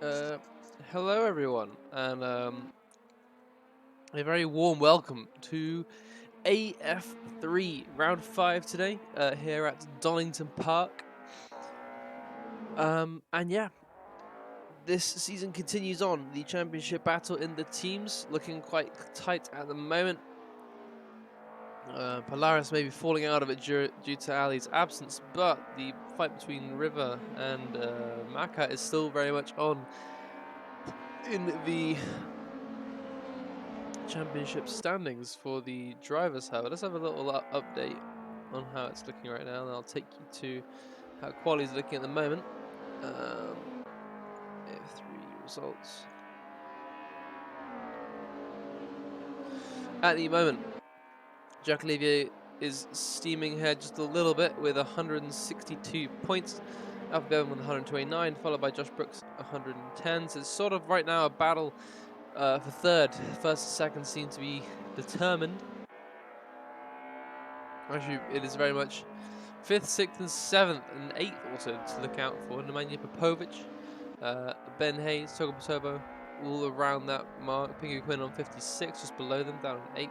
Uh, Hello everyone, and a very warm welcome to AF3 round 5 today here at Donington Park. And yeah, this season continues on. The championship battle in the teams looking quite tight at the moment. Polaris may be falling out of it due to Ali's absence, but the fight between River and Maka is still very much on in the championship standings for the drivers. However, let's have a little update on how it's looking right now, and I'll take you to how quali is looking at the moment. AF3 results. At the moment, Jack Olivier is steaming ahead just a little bit with 162 points. Alfie Bevan with 129, followed by Josh Brooks 110. So it's sort of right now a battle for third. First and second seem to be determined. Actually, it is very much 5th, 6th, and 7th, and 8th also to look out for. Nemanja Popovic, Ben Hayes, Togo Potobo, all around that mark. Pingu Quinn on 56, just below them, down in 8th.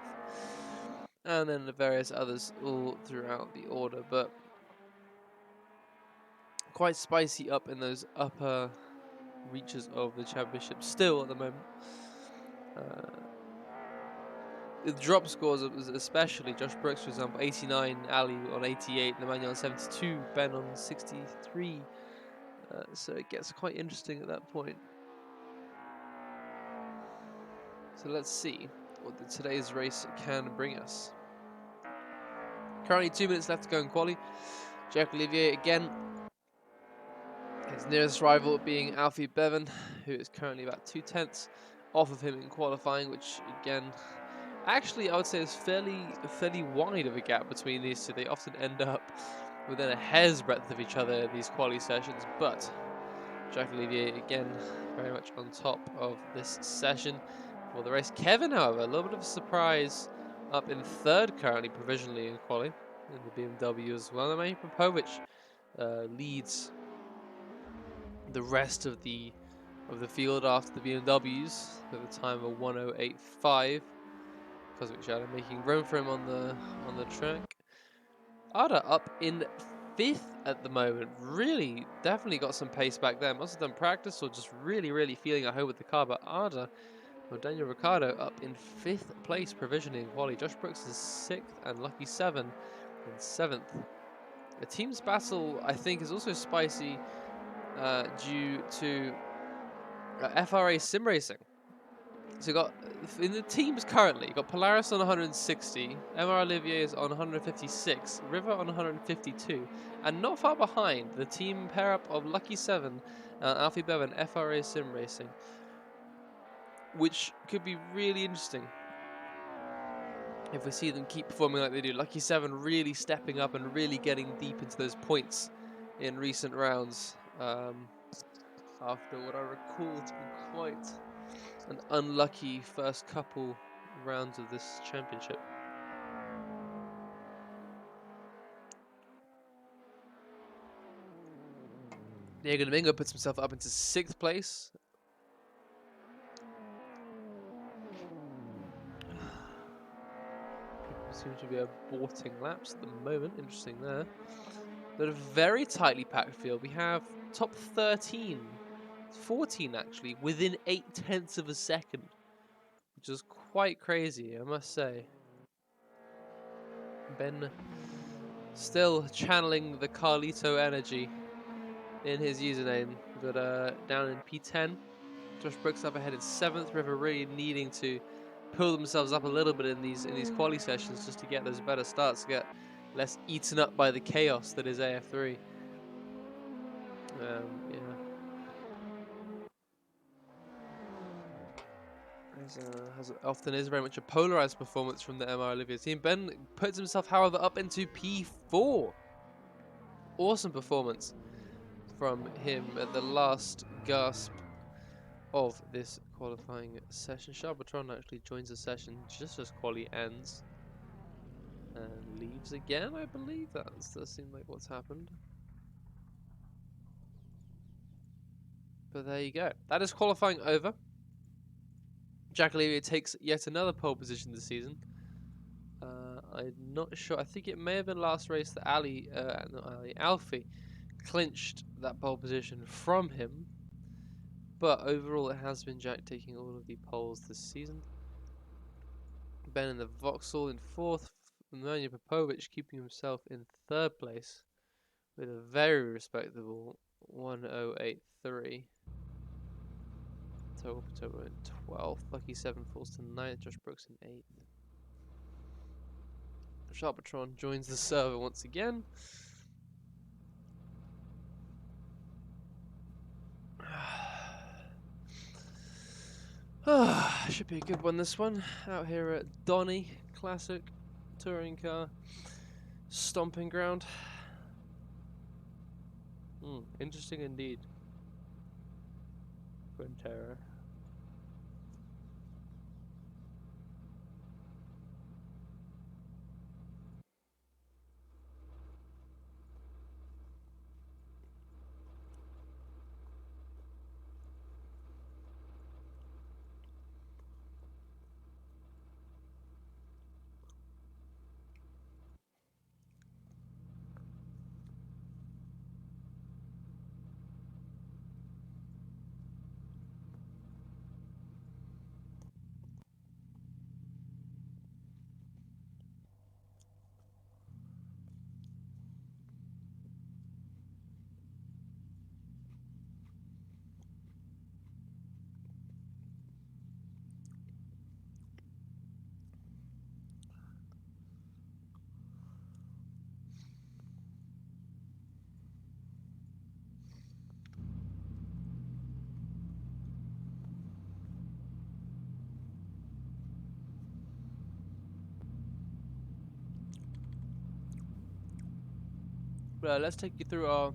And then the various others all throughout the order, but quite spicy up in those upper reaches of the championship still at the moment. The drop scores especially, Josh Brooks for example, 89, Ali on 88, Nemanja on 72, Ben on 63. So it gets quite interesting at that point. So let's see what today's race can bring us. Currently 2 minutes left to go in quali. Jack Olivier again. His nearest rival being Alfie Bevan, who is currently about 2/10 off of him in qualifying, which again, actually I would say is fairly wide of a gap between these two. They often end up within a hair's breadth of each other in these quali sessions, but Jack Olivier again very much on top of this session for the race. Kevin, however, a little bit of a surprise, up in third currently provisionally in quali in the BMW as well. Nemanja Popovic leads the rest of the field after the BMWs with a time of 1:08.5. Cosmic Shadow making room for him on the track. Ada up in 5th at the moment. Really, definitely got some pace back there. Must have done practice or just really feeling at home with the car. But Ada, or Daniel Ricciardo, up in 5th place provisionally in quali. Josh Brooks is 6th and Lucky 7 in 7th. The team's battle, I think, is also spicy due to FRA simracing. So you got in the teams currently, you got Polaris on 160, MR Olivier is on 156, River on 152, and not far behind the team pair up of Lucky 7 and Alfie Bevan, FRA Sim Racing, which could be really interesting if we see them keep performing like they do. Lucky 7 really stepping up and really getting deep into those points in recent rounds after what I recall to be quite an unlucky first couple rounds of this championship. Diego Domingo puts himself up into 6th place. People seem to be aborting laps at the moment. Interesting there. But a very tightly packed field. We have top 13, 14 actually, within 0.8 of a second, which is quite crazy, I must say. Ben still channeling the Carlito energy in his username, but down in P10. Josh Brooks up ahead in 7th. River really needing to pull themselves up a little bit in these quali sessions just to get those better starts, to get less eaten up by the chaos that is AF3. Yeah. As often is, very much a polarized performance from the MR Olivier team. Ben puts himself, however, up into P4. Awesome performance from him at the last gasp of this qualifying session. Sharbatron actually joins the session just as quali ends and leaves again, I believe. That does seem like what's happened. But there you go. That is qualifying over. Jack Olivier takes yet another pole position this season. I'm not sure. I think it may have been last race that Alfie clinched that pole position from him. But overall, it has been Jack taking all of the poles this season. Ben in the Vauxhall in 4th. Nemanja Popovic keeping himself in 3rd place with a very respectable 1083. Tobo in 12th. Lucky 7 falls to 9th. Josh Brooks in 8th. Sharpatron joins the server once again. Should be a good one, this one. Out here at Donny Classic Touring Car Stomping Ground. Interesting indeed. Quintero. Let's take you through our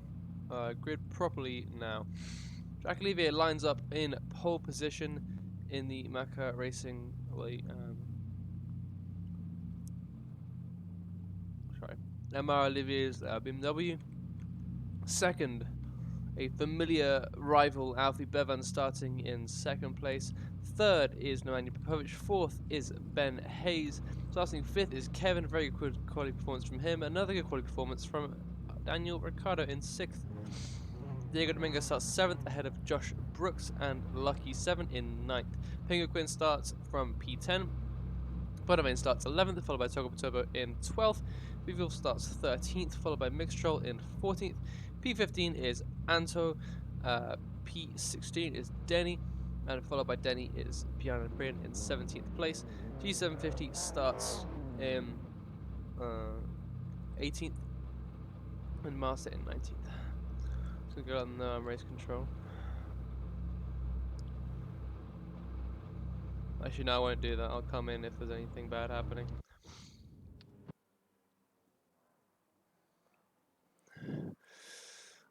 grid properly now. Jack Olivier lines up in pole position in the Macca Racing. Emma Olivier's BMW. Second, a familiar rival, Alfie Bevan, starting in 2nd place. Third is Nemanja Popovic. 4th is Ben Hayes. Starting 5th is Kevin. Very good quality performance from him. Another good quality performance from Daniel Ricciardo in 6th. Diego Dominguez starts 7th ahead of Josh Brooks, and Lucky 7 in 9th. Pingo Quinn starts from P10. Bonavain starts 11th, followed by Togo Turbo in 12th. Biville starts 13th, followed by Mixtrol in 14th. P15 is Anto. P16 is Denny, and followed by Denny is Piano Brian in 17th place. G750 starts in 18th, and Master in 19th. So go on race control. Actually, no, I won't do that. I'll come in if there's anything bad happening.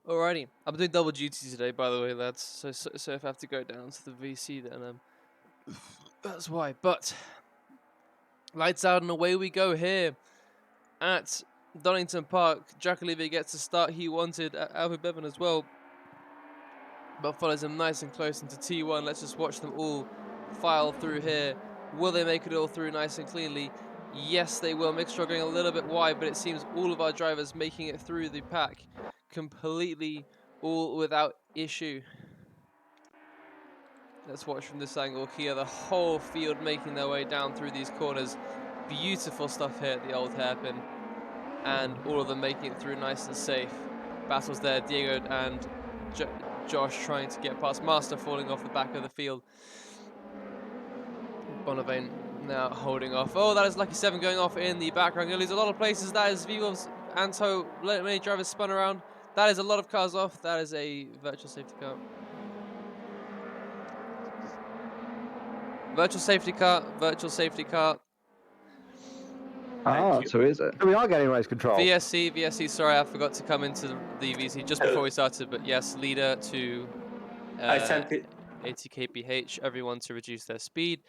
Alrighty, I'm doing double duty today, by the way, lads. So if I have to go down to the VC, then that's why. But lights out and away we go here at Donington Park. Jack Olivier gets the start he wanted. Alfie Bevan as well, but follows him nice and close into T1. Let's just watch them all file through here. Will they make it all through nice and cleanly? Yes, they will. Mixture going a little bit wide, but it seems all of our drivers making it through the pack completely, all without issue. Let's watch from this angle here. The whole field making their way down through these corners. Beautiful stuff here at the old hairpin, and all of them making it through nice and safe. Battles there, Diego and Josh trying to get past. Master falling off the back of the field. Bonavain now holding off. Oh, that is Lucky 7 going off in the background. Going to lose a lot of places. That is Vigov's Anto. Many drivers spun around. That is a lot of cars off. That is a virtual safety car. Virtual safety car. Virtual safety car. Ah, so is it? We are getting race control. VSC, sorry, I forgot to come into the VC just before we started, but yes, leader to 80 kph, everyone to reduce their speed.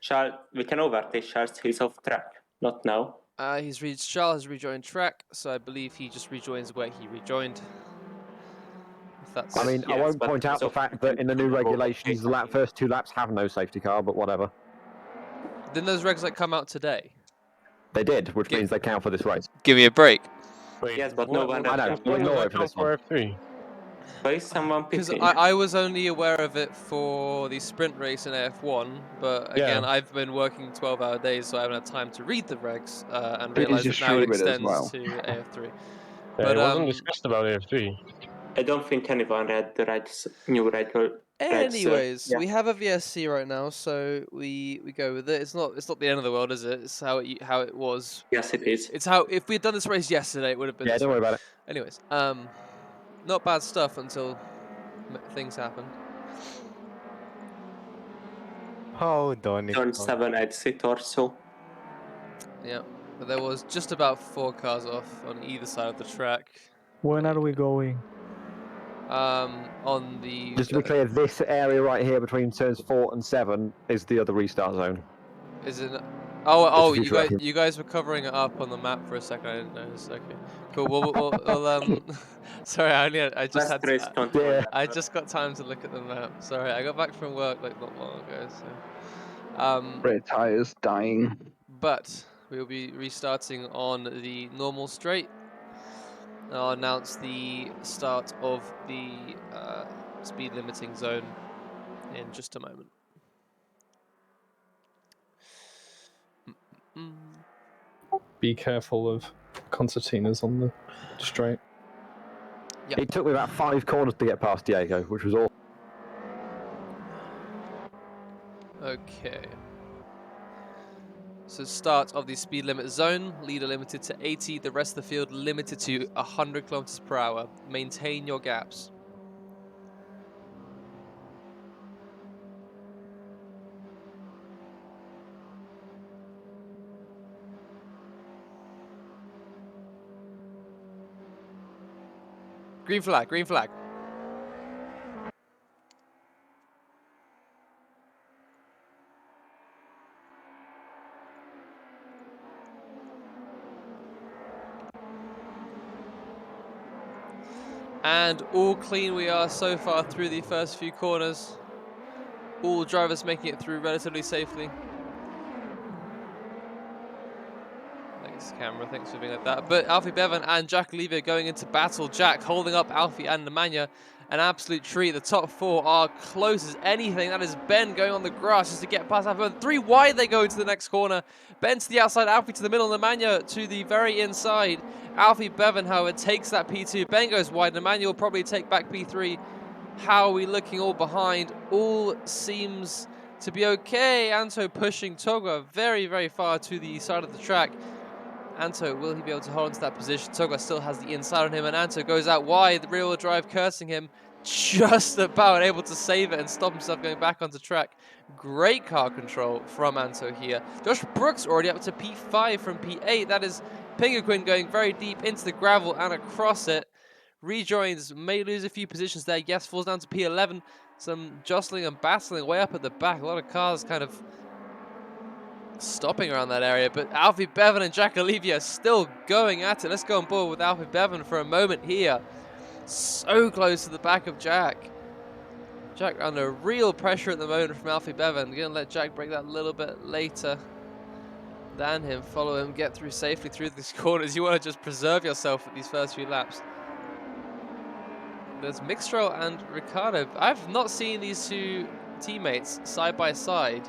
Charles, we can overtake Charles, he's off track, not now. Charles has rejoined track, so I believe he just rejoins where he rejoined. that's... I mean, I Yes, won't but point out the so- fact that in the new regulations, the first 2 laps have no safety car, but whatever. Didn't those regs like come out today? They did, which means they count for this race. Give me a break. Wait, Yes, but no one I know, read we'll them. ignore does it that for count this for one. F3? Why is someone Because pitting? I was only aware of it for the sprint race in AF1, but again, Yeah. I've been working 12-hour days, so I haven't had time to read the regs and It is realize just that now it stream it as extends well. to AF3. Yeah, But it wasn't discussed about AF3. I don't think anyone read the regs, new regs. anyways, Yeah. we have a VSC right now, so we go with it. It's not the end of the world, is it? It's how it was. Yes, it is. It's how if we had done this race yesterday, it would have been. Yeah, this don't worry way. about it. Anyways, not bad stuff until things happened. Oh, Donington. Turn 7 exit or so. Yeah, but there was just about 4 cars off on either side of the track. When are we going? On the Just to be clear, this area right here between turns 4 and 7 is the other restart zone. is it? Oh, future reference. you guys were covering it up on the map for a second. I didn't notice. Okay, cool. We'll sorry, I just Last had race, to, don't Yeah. worry. I just got time to look at the map. Sorry, I got back from work like not long ago. So, Red tires dying. but we'll be restarting on the normal straight. I'll announce the start of the speed limiting zone in just a moment. Be careful of concertinas on the straight. Yep. It took me about 5 corners to get past Diego, which was all. Okay. So start of the speed limit zone, leader limited to 80, the rest of the field limited to 100 kilometers per hour. Maintain your gaps. Green flag, green flag. And all clean we are so far through the first few corners. All drivers making it through relatively safely. Thanks, camera. Thanks for being like that. But Alfie Bevan and Jack Olivier going into battle. Jack holding up Alfie and Nemanja. An absolute treat. The top 4 are close as anything. That is Ben going on the grass just to get past Alfie Bevan. 3 wide they go into the next corner. Ben to the outside, Alfie to the middle, Nemanja to the very inside. Alfie Bevan, however, takes that P2. Ben goes wide. Nemanja will probably take back P3. How are we looking all behind? All seems to be okay. Anto pushing Toga very, very far to the side of the track. Anto, will he be able to hold onto that position? Toga still has the inside on him, and Anto goes out wide. The rear-wheel drive cursing him, just about able to save it and stop himself going back onto track. Great car control from Anto here. Josh Brooks already up to P5 from P8. That is Pinguquin going very deep into the gravel and across it. Rejoins, may lose a few positions there. Yes, falls down to P11. Some jostling and battling way up at the back. A lot of cars kind of stopping around that area, but Alfie Bevan and Jack Olivier are still going at it. Let's go on board with Alfie Bevan for a moment here. So close to the back of Jack. Jack under real pressure at the moment from Alfie Bevan. Gonna let Jack break that a little bit later than him. Follow him, get through safely through these corners. You want to just preserve yourself at these first few laps. There's Mixtro and Ricardo. I've not seen these two teammates side by side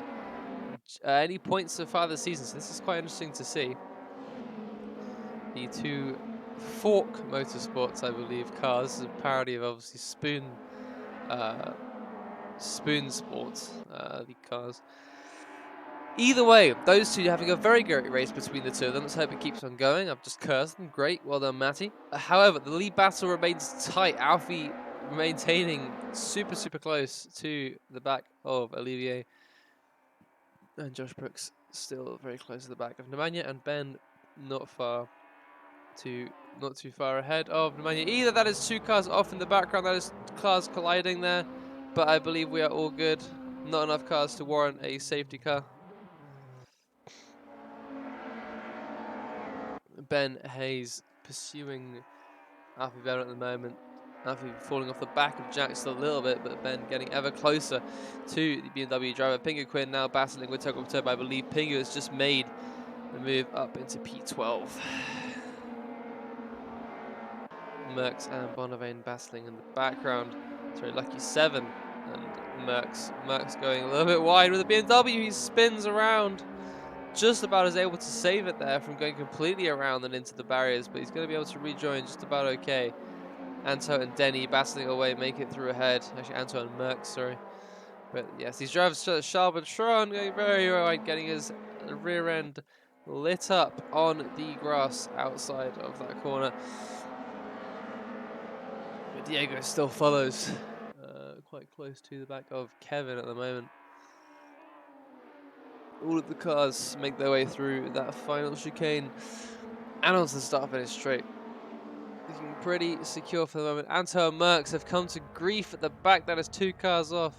any points so far this season, so this is quite interesting to see. The two Fork Motorsports, I believe, cars. This is a parody of obviously Spoon Sports, the cars. Either way, those two having a very great race between the two of them. Let's hope it keeps on going. I've just cursed them. Great. Well done, Matty. However, the lead battle remains tight. Alfie maintaining super, super close to the back of Olivier. And Josh Brooks still very close to the back of Nemanja, and Ben not too far ahead of Nemanja either. That is 2 cars off in the background. That is cars colliding there, but I believe we are all good. Not enough cars to warrant a safety car. Ben Hayes pursuing Alfie Bevan at the moment. Alfie falling off the back of Jack still a little bit, but Ben getting ever closer to the BMW driver. Pingu Quinn now battling with Turbo Turbo. I believe Pingu has just made the move up into P12. Merckx and Bonavane battling in the background. Sorry, Lucky 7 and Merckx going a little bit wide with the BMW. He spins around. Just about is able to save it there from going completely around and into the barriers, but he's going to be able to rejoin just about okay. Anto and Denny battling away, make it through ahead. Actually, Anto and Merckx, sorry. But yes, these drivers, Sharp and Tron, going very wide, getting his rear end lit up on the grass outside of that corner. But Diego still follows quite close to the back of Kevin at the moment. All of the cars make their way through that final chicane and onto the start-finish straight. Looking pretty secure for the moment. Anto and Merckx have come to grief at the back. That is 2 cars off.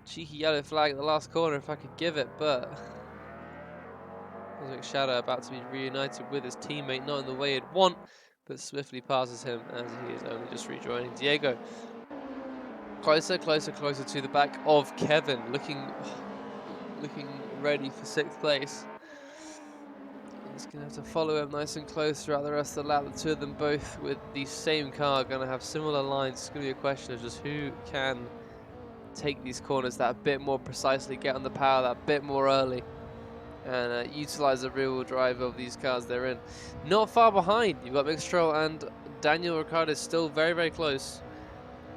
Cheeky yellow flag at the last corner if I could give it, but Cosmic Shadow about to be reunited with his teammate, not in the way he'd want, but swiftly passes him as he is only just rejoining Diego. Closer, closer, closer to the back of Kevin, looking ready for 6th place. He's going to have to follow him nice and close throughout the rest of the lap. The 2 of them both with the same car going to have similar lines. It's going to be a question of just who can take these corners that bit more precisely, get on the power that bit more early, and utilize the rear-wheel drive of these cars they're in. Not far behind, you've got Mick Stroll and Daniel Ricciardo still very, very close.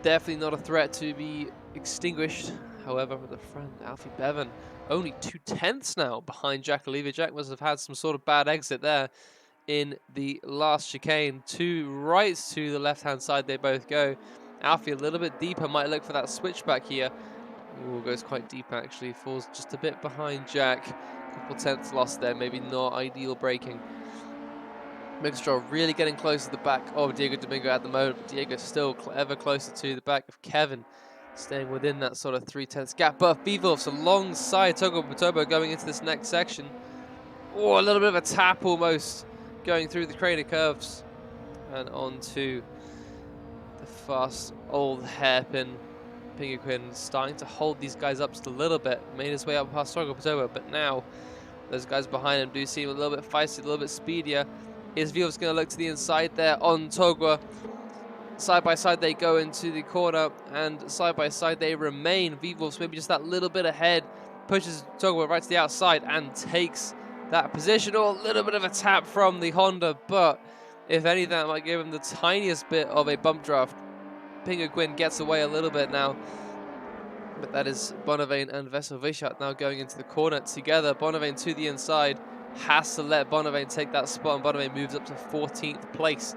Definitely not a threat to be extinguished. However, with the front, Alfie Bevan only 2/10 now behind Jack Olivier. Jack must have had some sort of bad exit there in the last chicane. 2 rights to the left-hand side they both go. Alfie a little bit deeper, might look for that switchback here. Ooh, goes quite deep actually, falls just a bit behind Jack. Couple tenths lost there, maybe not ideal braking. Mixstroll really getting close to the back of Diego Domingo at the moment, but Diego's still ever closer to the back of Kevin, staying within that sort of 3/10 gap. But Vivulf's alongside Togo Botobo going into this next section. Oh, a little bit of a tap almost going through the crater curves and onto the fast old hairpin. Pingu Quinn starting to hold these guys up just a little bit, made his way up past Togo Botobo, but now those guys behind him do seem a little bit feisty, a little bit speedier. Is Vivulf's going to look to the inside there on Togwa. Side by side they go into the corner, and side by side they remain. Vivulf's maybe just that little bit ahead, pushes Togwa right to the outside and takes that position. Or a little bit of a tap from the Honda, but if anything, that might give him the tiniest bit of a bump draft. Pingu Quinn gets away a little bit now, but that is Bonavane and Vessel Vichat now going into the corner together. Bonavane to the inside, has to let Bonavane take that spot, and Bonavane moves up to 14th place.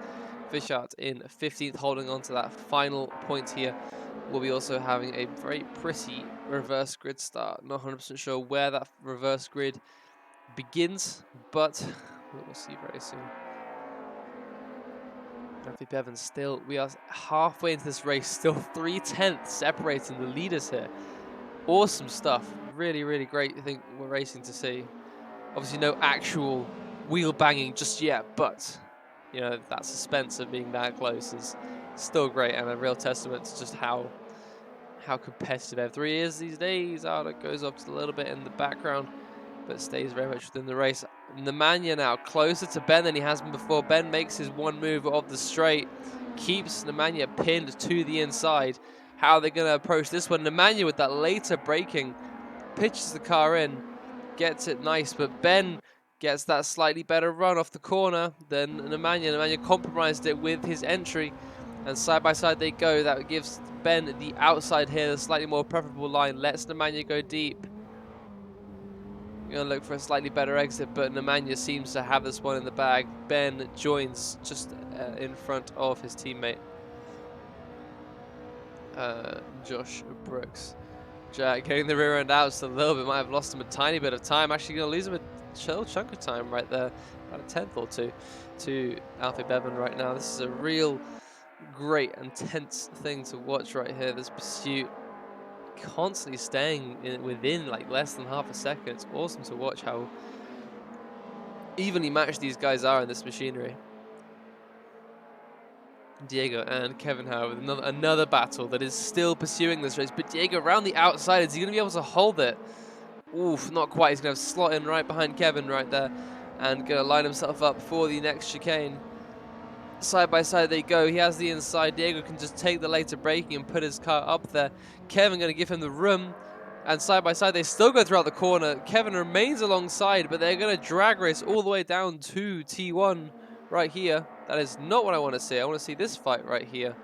Vichat in 15th, holding on to that final point here. We'll be also having a very pretty reverse grid start. Not 100% sure where that reverse grid begins, but we'll see very soon. Alfie Bevan still, we are halfway into this race, still 3/10 separating the leaders here. Awesome stuff. Really, really great thing we're racing to see. Obviously no actual wheel banging just yet, but you know, that suspense of being that close is still great and a real testament to just how competitive F3 is these days. It goes up just a little bit in the background, but stays very much within the race. Nemanja now closer to Ben than he has been before. Ben makes his one move of the straight, keeps Nemanja pinned to the inside. How are they going to approach this one? Nemanja with that later braking, pitches the car in, gets it nice, but Ben gets that slightly better run off the corner than Nemanja. Nemanja compromised it with his entry, and side by side they go. That gives Ben the outside here, the slightly more preferable line, lets Nemanja go deep. Going to look for a slightly better exit, but Nemanja seems to have this one in the bag. Ben joins just in front of his teammate, Josh Brooks. Jack getting the rear end out just a little bit, might have lost him a tiny bit of time. Actually going to lose him a chill chunk of time right there, about a tenth or two to Alfie Bevan right now. This is a real great and tense thing to watch right here, this pursuit. Constantly staying within like less than half a second. It's awesome to watch how evenly matched these guys are in this machinery. Diego and Kevin Howard with another battle that is still pursuing this race. But Diego around the outside, is he going to be able to hold it? Oof, not quite. He's going to slot in right behind Kevin right there and going to line himself up for the next chicane. Side by side they go. He has the inside. Diego can just take the later braking and put his car up there. Kevin going to give him the room. And side by side, they still go throughout the corner. Kevin remains alongside, but they're going to drag race all the way down to T1 right here. That is not what I want to see. I want to see this fight right here.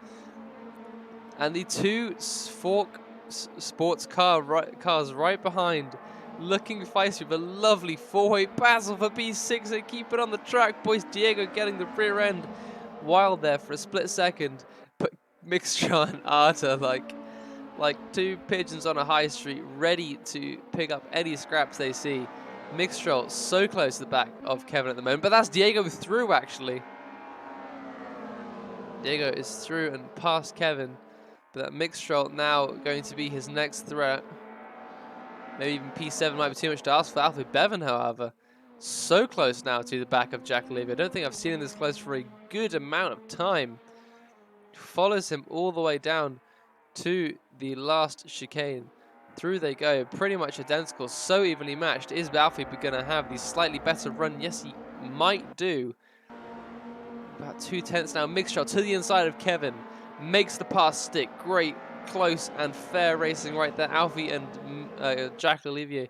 And the two Fork sports cars right behind, looking feisty with a lovely four-way battle for P6. They keep it on the track. Boys, Diego getting the rear end wild there for a split second. But Mixtron and Arta like two pigeons on a high street, ready to pick up any scraps they see. Mixtron so close to the back of Kevin at the moment, but that's Diego through actually. Diego is through and past Kevin, but that Mixtron now going to be his next threat. Maybe even P7 might be too much to ask for. Alfie Bevan, however, so close now to the back of Jack Olivia. I don't think I've seen him this close for a good amount of time. Follows him all the way down to the last chicane. Through they go, pretty much identical, so evenly matched. Is Alfie going to have the slightly better run? Yes, he might do. About 2/10 now. Mixture to the inside of Kevin. Makes the pass stick. Great, close and fair racing right there. Alfie and Jack Olivier.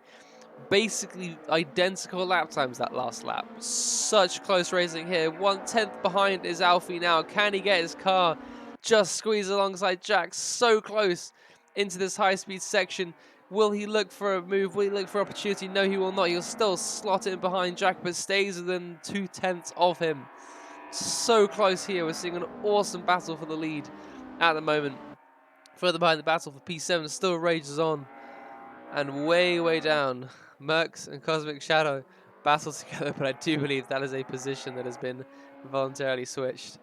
Basically identical lap times that last lap. Such close racing here. 1/10 behind is Alfie now. Can he get his car? Just squeeze alongside Jack. So close into this high-speed section. Will he look for a move? Will he look for opportunity? No, he will not. He'll still slot in behind Jack, but stays within 2/10 of him. So close here. We're seeing an awesome battle for the lead at the moment. Further behind, the battle for P7 still rages on. And way, way down, Mercs and Cosmic Shadow battle together, but I do believe that is a position that has been voluntarily switched.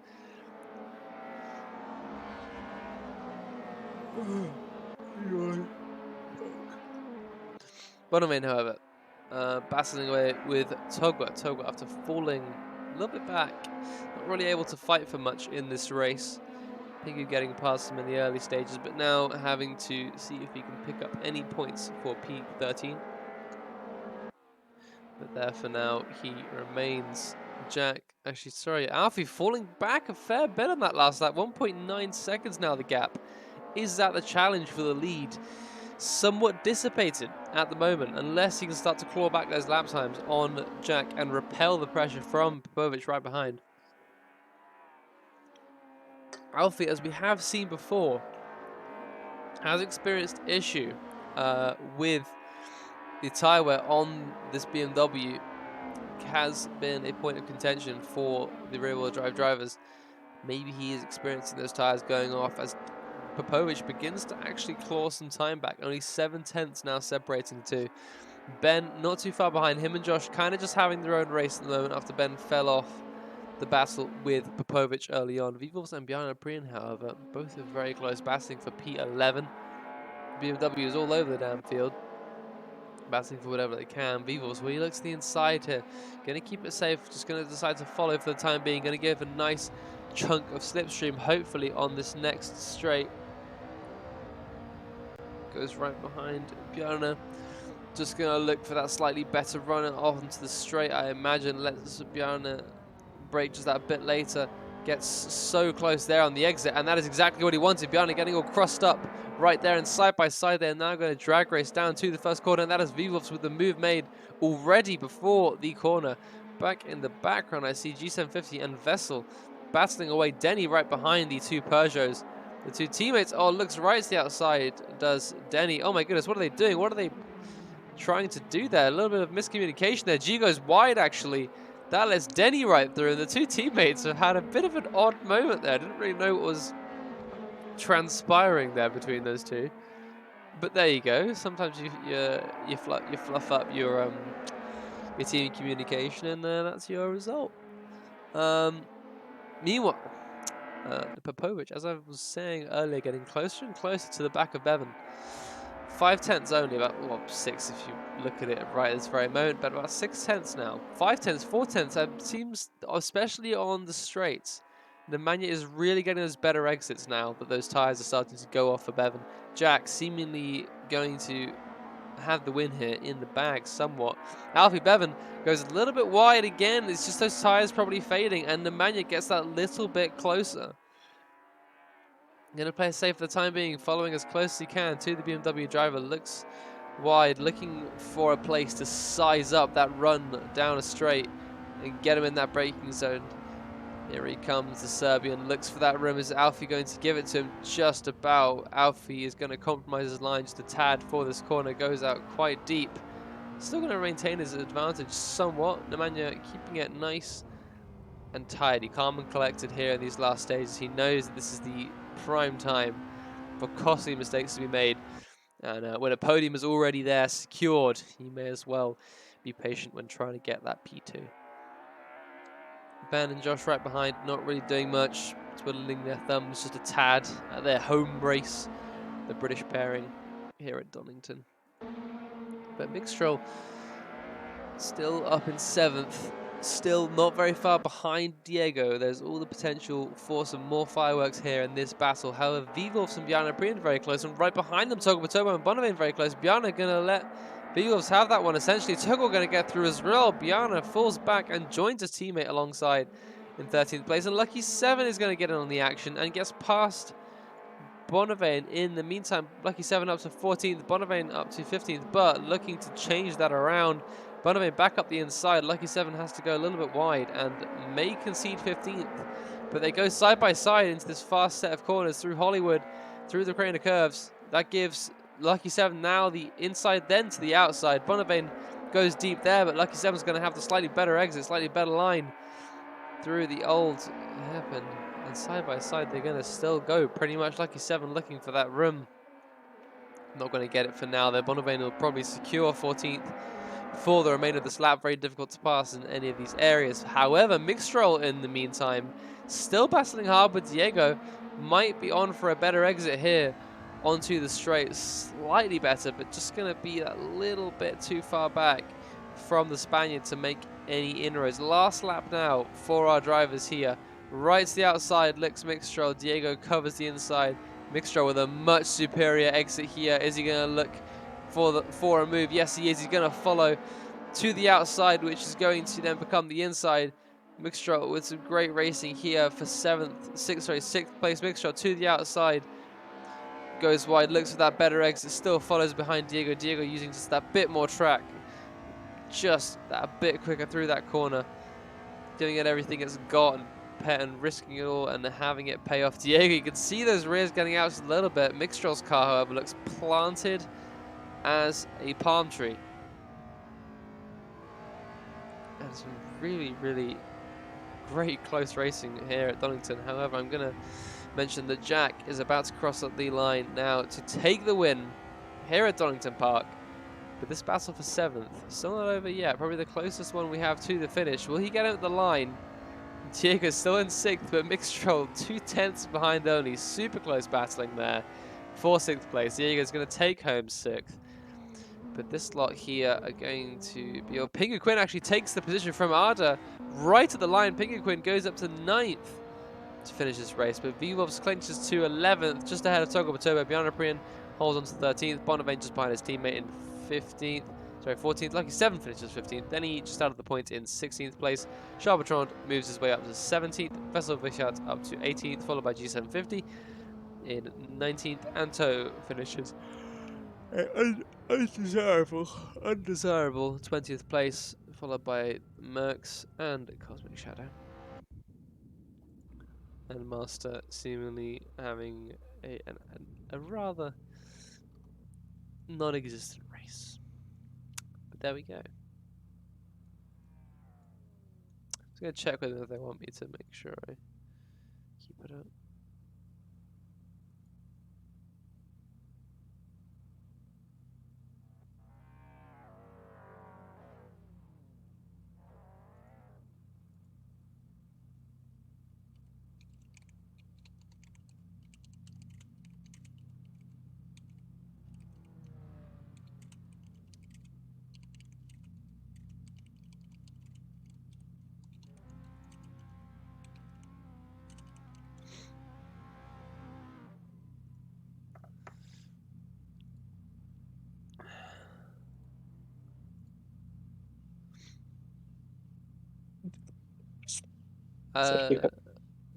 Bottom lane, however, battling away with Togwa. Togwa, after falling a little bit back, not really able to fight for much in this race. Pingu getting past him in the early stages, but now having to see if he can pick up any points for P13. But there for now, he remains. Jack, actually, sorry, Alfie falling back a fair bit on that last lap. 1.9 seconds now, the gap. Is that the challenge for the lead? Somewhat dissipated at the moment, unless he can start to claw back those lap times on Jack and repel the pressure from Popovic right behind. Alfie, as we have seen before, has experienced issue with the tyre wear on this BMW. Has been a point of contention for the rear-wheel drive drivers. Maybe he is experiencing those tyres going off as Popovic begins to actually claw some time back. Only 7/10 now separating the two. Ben not too far behind. Him and Josh kind of just having their own race at the moment after Ben fell off the battle with Popovic early on. Vivos and Bjarne Prien, however, both are very close, battling for P11. BMW is all over the damn field, battling for whatever they can. Vivos, well, he looks to the inside here, going to keep it safe, just going to decide to follow for the time being, going to give a nice chunk of slipstream, hopefully, on this next straight. Goes right behind Bjarne. Just going to look for that slightly better run off into the straight, I imagine. Lets Bjarne break just that bit later. Gets so close there on the exit, and that is exactly what he wanted. Bjarne getting all crossed up right there, and side by side they're now going to drag race down to the first corner, and that is Vivos with the move made already before the corner. Back in the background, I see G750 and Vessel battling away. Denny right behind the two Peugeots. The two teammates, oh, looks right to the outside, does Denny. Oh my goodness, what are they doing? What are they trying to do there? A little bit of miscommunication there. G goes wide, actually. That lets Denny right through, and the two teammates have had a bit of an odd moment there. I didn't really know what was transpiring there between those two. But there you go. Sometimes you fluff up your team communication, and that's your result. Meanwhile, Popovic, as I was saying earlier, getting closer and closer to the back of Bevan. 5/10 only, about 6 if you look at it right this very moment, but about 6/10 now. 5/10, 4/10 seems, especially on the straights, Nemanja is really getting those better exits now that those tyres are starting to go off for Bevan. Jack seemingly going to have the win here in the bag somewhat. Alfie Bevan goes a little bit wide again. It's just those tyres probably fading, and Nemanja gets that little bit closer. Going to play it safe for the time being, following as close as he can to the BMW driver. Looks wide, looking for a place to size up that run down a straight and get him in that braking zone. Here he comes, the Serbian. Looks for that room. Is Alfie going to give it to him? Just about. Alfie is going to compromise his line just a tad for this corner. Goes out quite deep. Still going to maintain his advantage somewhat. Nemanja keeping it nice and tidy. Calm and collected here in these last stages. He knows that this is the prime time for costly mistakes to be made. And when a podium is already there, secured, he may as well be patient when trying to get that P2. Ben and Josh right behind, not really doing much, twiddling their thumbs just a tad at their home race, the British pairing here at Donington. But Mixtrol still up in 7th, still not very far behind Diego. There's all the potential for some more fireworks here in this battle. However, Vigolfs and Bjarne Prien very close, and right behind them, Togo and Bonavane very close. Bjarne gonna let Vigolfs have that one essentially. Togo gonna get through as well. Bjarne falls back and joins his teammate alongside in 13th place, and Lucky 7 is gonna get in on the action and gets past Bonavane. In the meantime, Lucky 7 up to 14th, Bonavane up to 15th, but looking to change that around. Bonavane back up the inside. Lucky 7 has to go a little bit wide and may concede 15th. But they go side by side into this fast set of corners through Hollywood, through the crane of curves. That gives Lucky 7 now the inside, then to the outside. Bonavane goes deep there, but Lucky 7's going to have the slightly better exit, slightly better line through the old hairpin. And side by side, they're going to still go pretty much. Lucky 7 looking for that room. Not going to get it for now. There, Bonavane will probably secure 14th for the remainder of this lap. Very difficult to pass in any of these areas. However, Mixtrol in the meantime still battling hard with Diego. Might be on for a better exit here onto the straight. Slightly better, but just going to be a little bit too far back from the Spaniard to make any inroads. Last lap now for our drivers here. Right to the outside, looks Mixtrol. Diego covers the inside. Mixtrol with a much superior exit here. Is he going to look for a move? Yes, he is. He's going to follow to the outside, which is going to then become the inside. Mixtrol with some great racing here for sixth place. Mixtrol to the outside, goes wide, looks for that better exit, still follows behind Diego. Diego using just that bit more track, just that bit quicker through that corner, giving it everything it's got and risking it all and having it pay off. Diego, you can see those rears getting out just a little bit. Mixtrol's car, however, looks planted as a palm tree. And some really, really great close racing here at Donington. However, I'm going to mention that Jack is about to cross up the line now to take the win here at Donington Park. But this battle for 7th, still not over yet. Probably the closest one we have to the finish. Will he get out the line? Diego's still in 6th, but Mixtrol 2/10 behind only. Super close battling there for 6th place. Diego's going to take home 6th. But this lot here are going to be... Oh, Pinguquin actually takes the position from Arda right at the line. Pinguquin goes up to 9th to finish this race. But Vivovs clinches to 11th, just ahead of Togo Batoba. Bjarne Prien holds on to 13th. Bonavane just behind his teammate in 15th. Sorry, 14th. Lucky 7 finishes 15th. Then he just out of the points in 16th place. Charbertrand moves his way up to 17th. Vessel Vichat up to 18th, followed by G750 in 19th. Anto finishes undesirable 20th place, followed by Mercs and Cosmic Shadow. And Master seemingly having a rather non-existent race. But there we go. I'm going to check whether they want me to make sure I keep it up.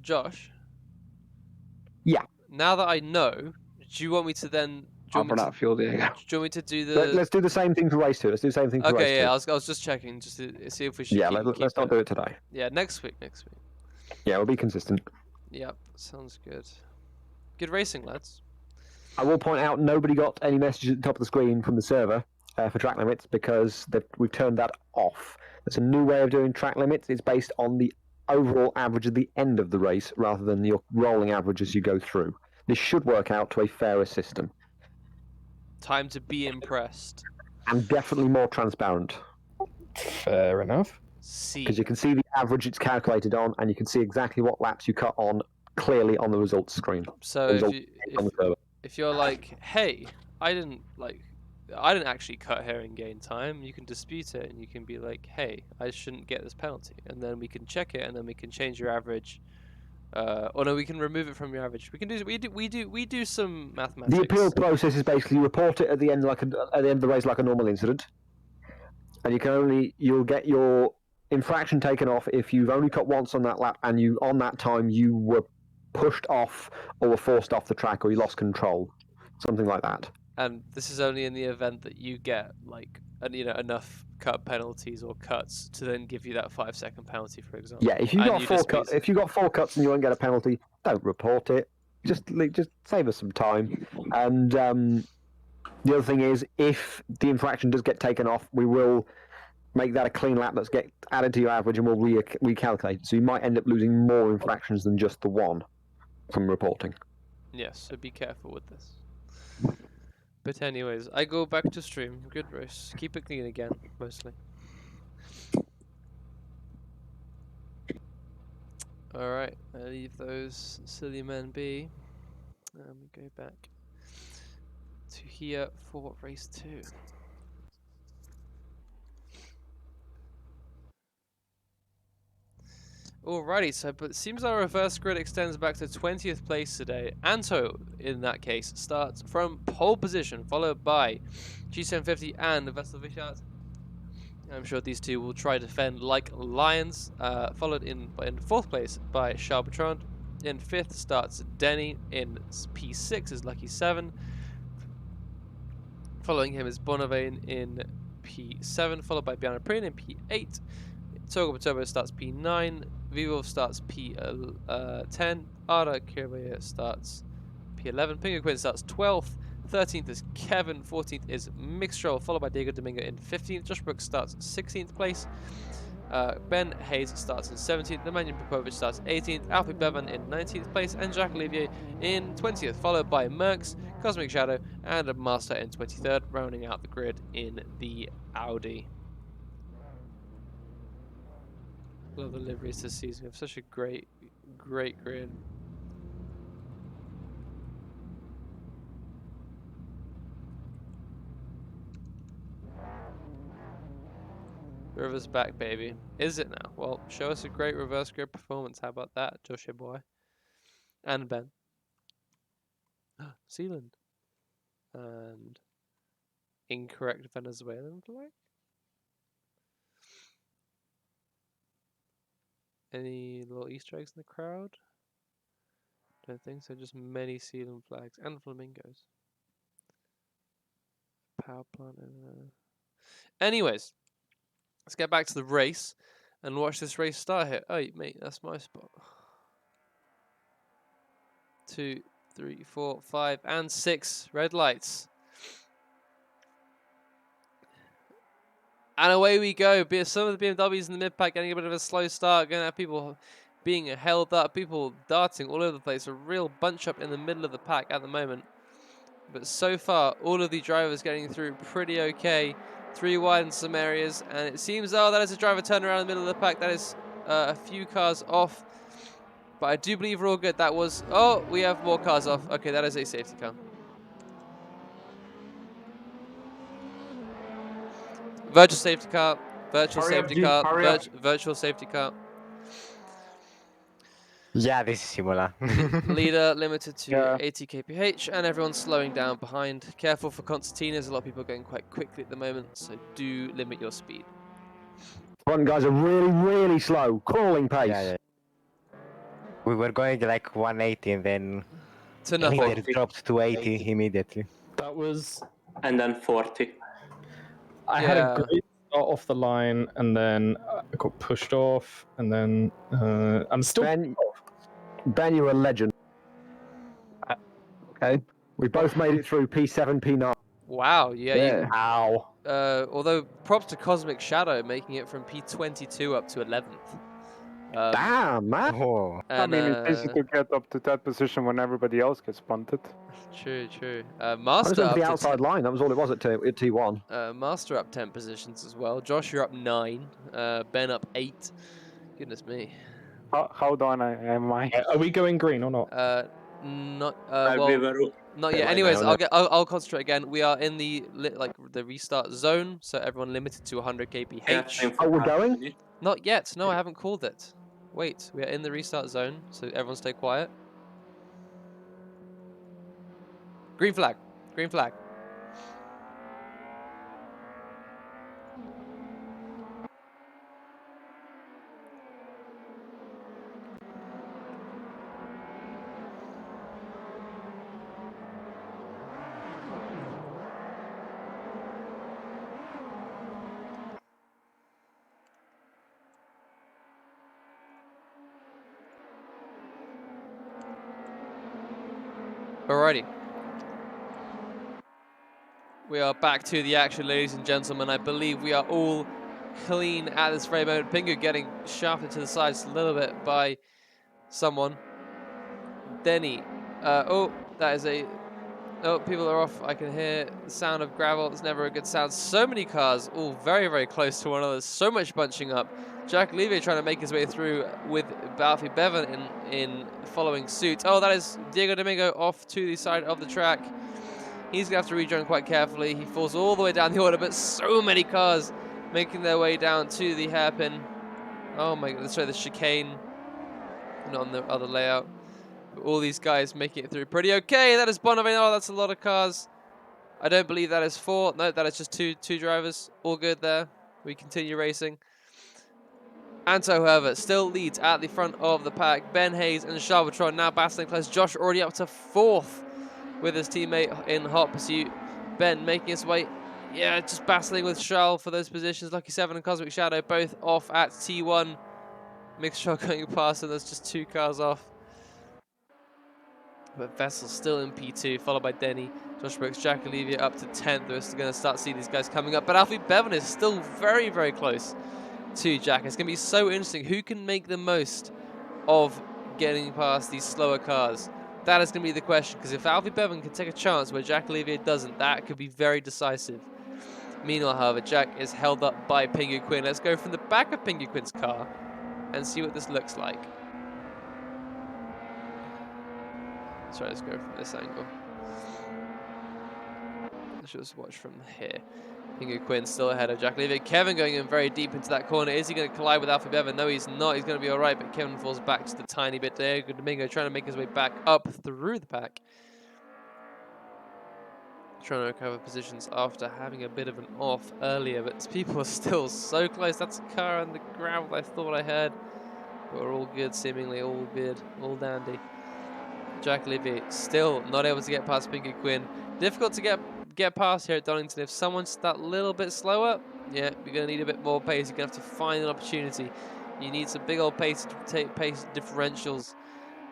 Josh. Yeah. Now that I know, do you want me to then? Do you I'll want me run to, out of fuel, Diego. do you want me to do the? Let's do the same thing for race 2. Let's do the same thing for race Okay, 2. yeah. I was just checking just to see if we should Yeah, keep let's not do it today. Yeah, next week. Next week. Yeah, we'll be consistent. Yep, sounds good. Good racing, lads. I will point out nobody got any messages at the top of the screen from the server for track limits because we've turned that off. There's a new way of doing track limits. It's based on the overall average at the end of the race rather than your rolling average as you go through. This should work out to a fairer system. Time to be impressed. And definitely more transparent. Fair enough. See. Because you can see the average it's calculated on and you can see exactly what laps you cut on clearly on the results screen. So if you're like, hey, I didn't actually cut here and gain time, you can dispute it and you can be like, hey, I shouldn't get this penalty, and then we can check it and then we can change your average, or no, we can remove it from your average. We do some mathematics. The appeal process is basically you report it at the end at the end of the race like a normal incident, and you'll get your infraction taken off if you've only cut once on that lap and on that time you were pushed off or were forced off the track or you lost control, something like that. And this is only in the event that you get enough cut penalties or cuts to then give you that 5-second penalty, for example. Yeah, if you got 4 cuts and you won't get a penalty, don't report it. Just save us some time. And the other thing is, if the infraction does get taken off, we will make that a clean lap that's get added to your average, and we'll recalculate it. So you might end up losing more infractions than just the one from reporting. Yes, so be careful with this. But anyways, I go back to stream. Good race. Keep it clean again, mostly. Alright, I leave those silly men be. And we go back to here for race 2. Alrighty, so but it seems our reverse grid extends back to 20th place today. Anto, in that case, starts from pole position, followed by G750 and Vessel Vichat. I'm sure these two will try to defend like lions. Followed in 4th place by Charbertrand. In 5th starts Denny. In P6 is Lucky 7. Following him is Bonavane in P7, followed by Biana Prin in P8. Togo Turbo starts P9. Vivo starts P10. Ada Kiribaya starts P11. Pingo Quinn starts 12th. 13th is Kevin. 14th is Mixtrol, followed by Diego Domingo in 15th. Josh Brooks starts 16th place. Ben Hayes starts in 17th. Nemanja Popovic starts 18th. Alfie Bevan in 19th place. And Jacques Olivier in 20th, followed by Merckx, Cosmic Shadow, and a Master in 23rd, rounding out the grid in the Audi. Love the liveries this season. We have such a great grid. Reverse back, baby. Is it now? Well, show us a great reverse grid performance. How about that, Josh, boy? And Ben. Zealand. And incorrect Venezuelan flag? Any little Easter eggs in the crowd? Don't think so. Just many Zealand flags and flamingos. Power plant over there. Anyways, let's get back to the race and watch this race start here. Oh, mate, that's my spot. 2, 3, 4, 5, and 6 red lights. And away we go. Some of the BMWs in the mid-pack getting a bit of a slow start. Going to have people being held up, people darting all over the place. A real bunch up in the middle of the pack at the moment. But so far, all of the drivers getting through pretty okay. 3 wide in some areas. And it seems, that is a driver turnaround in the middle of the pack. That is a few cars off. But I do believe we're all good. That was... Oh, we have more cars off. Okay, that is a safety car. Virtual safety car. Virtual safety car. Virtual safety car. Yeah, this is similar. Leader limited to 80 kph, and everyone's slowing down behind. Careful for concertinas. A lot of people are going quite quickly at the moment, so do limit your speed. Front guys are really, really slow. Crawling pace. Yeah. We were going like 180 and then To Inter nothing. dropped to 80 immediately. That was. And then 40. I had a Yeah. great start off the line, and then I got pushed off, and then I'm still. Ben, you're a legend. Okay. We both made it through P7, P9. Wow. Yeah. Ow. Although props to Cosmic Shadow making it from P22 up to 11th. Damn, man. Oh, I And, mean, it's easy to get up to that position when everybody else gets punted. True. I was Master looking up for the to outside line. That was all it was at T1. Master up 10 positions as well. Josh, you're up 9. Ben up 8. Goodness me. How done am I? Are we going green or not? Not We well. were Not Bit yet. late Anyways, now, I'll concentrate again. We are in the the restart zone, so everyone limited to 100 kph. Oh, we're going? Not yet. No, I haven't called it. Wait, we are in the restart zone, so everyone stay quiet. Green flag. Green flag. Alrighty. We are back to the action, ladies and gentlemen. I believe we are all clean at this very moment. Pingu getting shafted to the sides a little bit by someone. Denny. Oh, that is a... Oh, people are off. I can hear the sound of gravel. It's never a good sound. So many cars, all very, very close to one another. So much bunching up. Jack Levy trying to make his way through with Balfi Bevan in following suit. Oh, that is Diego Domingo off to the side of the track. He's going to have to rejoin quite carefully. He falls all the way down the order, but so many cars making their way down to the hairpin. Oh my god, sorry, the chicane. Not on the other layout. But all these guys making it through pretty okay. That is Bonavent. Oh, that's a lot of cars. I don't believe that is 4. No, that is just two drivers. All good there. We continue racing. Anto, however, still leads at the front of the pack. Ben Hayes and Charvatron now battling close. Josh already up to 4th with his teammate in hot pursuit. Ben making his way, yeah, just battling with Charles for those positions. Lucky 7 and Cosmic Shadow both off at T1. Mixed Charles going past, and there's just 2 cars off. But Vessel still in P2, followed by Denny. Josh Brooks, Jack Olivia up to 10th. We're still going to start seeing these guys coming up. But Alfie Bevan is still very, very close to Jack. It's going to be so interesting. Who can make the most of getting past these slower cars? That is going to be the question. Because if Alfie Bevan can take a chance where Jack Olivier doesn't, that could be very decisive. Meanwhile, however, Jack is held up by Pingu Quinn. Let's go from the back of Pingu Quinn's car and see what this looks like. Sorry, let's go from this angle. Let's just watch from here. Pingu Quinn still ahead of Jack Levy. Kevin going in very deep into that corner. Is he going to collide with Alfie Bevan? No, he's not. He's going to be all right, but Kevin falls back just a tiny bit there. Domingo trying to make his way back up through the pack. Trying to recover positions after having a bit of an off earlier, but people are still so close. That's a car on the gravel I thought I heard. But we're all good, seemingly all good, all dandy. Jack Levy still not able to get past Pingu Quinn. Difficult to get past here at Donington. If someone's that little bit slower, yeah, you're going to need a bit more pace. You're going to have to find an opportunity. You need some big old pace differentials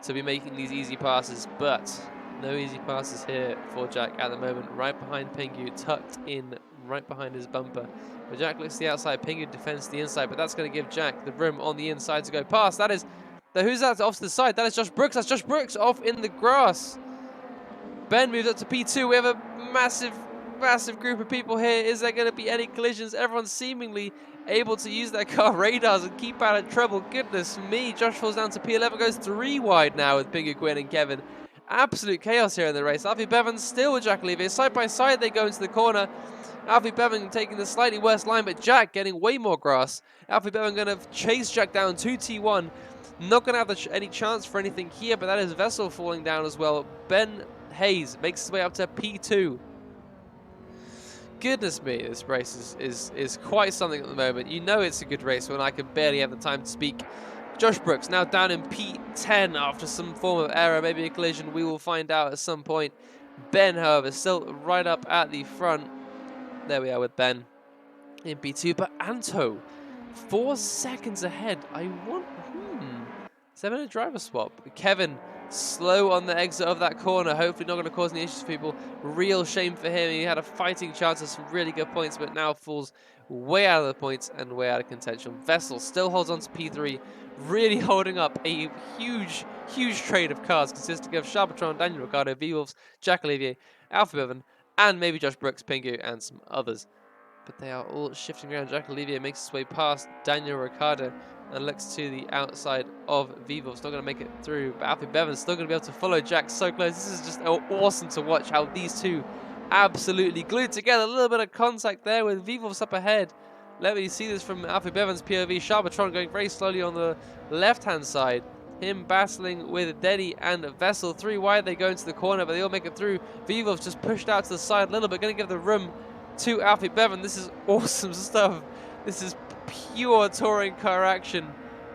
to be making these easy passes, but no easy passes here for Jack at the moment. Right behind Pingu, tucked in right behind his bumper. But Jack looks to the outside. Pingu defends the inside, but that's going to give Jack the room on the inside to go past. That is... Who's that off to the side? That is Josh Brooks. That's Josh Brooks off in the grass. Ben moves up to P2. We have a massive group of people here. Is there going to be any collisions? Everyone's seemingly able to use their car radars and keep out of trouble. Goodness me. Josh falls down to P11. Goes 3 wide now with Pingu Quinn and Kevin. Absolute chaos here in the race. Alfie Bevan still with Jack Levy. Side by side they go into the corner. Alfie Bevan taking the slightly worse line, but Jack getting way more grass. Alfie Bevan going to chase Jack down to T1. Not going to have any chance for anything here, but that is Vessel falling down as well. Ben Hayes makes his way up to P2. Goodness me, this race is quite something at the moment. You know it's a good race when I can barely have the time to speak. Josh Brooks now down in P10 after some form of error, maybe a collision. We will find out at some point. Ben, however, still right up at the front. There we are with Ben in P2, but Anto 4 seconds ahead. I want... Is there been a driver swap? Kevin, slow on the exit of that corner. Hopefully not going to cause any issues for people. Real shame for him. He had a fighting chance of some really good points, but now falls way out of the points and way out of contention. Vessel still holds on to P3, really holding up a huge, huge trade of cars consisting of Charbotron, Daniel Ricciardo, V-Wolves, Jack Olivier, Alfie Bevan, and maybe Josh Brooks, Pingu, and some others. But they are all shifting around. Jack Olivier makes his way past Daniel Ricciardo and looks to the outside of Vivo. Still going to make it through, but Alfie Bevan's still going to be able to follow Jack so close. This is just awesome to watch how these two absolutely glued together. A little bit of contact there with Vivos up ahead. Let me see this from Alfie Bevan's POV. Charbotron going very slowly on the left-hand side. Him battling with Denny and Vessel. 3 wide, they go into the corner, but they all make it through. Vivos just pushed out to the side a little bit, going to give the room to Alfie Bevan. This is awesome stuff. This is pure touring car action.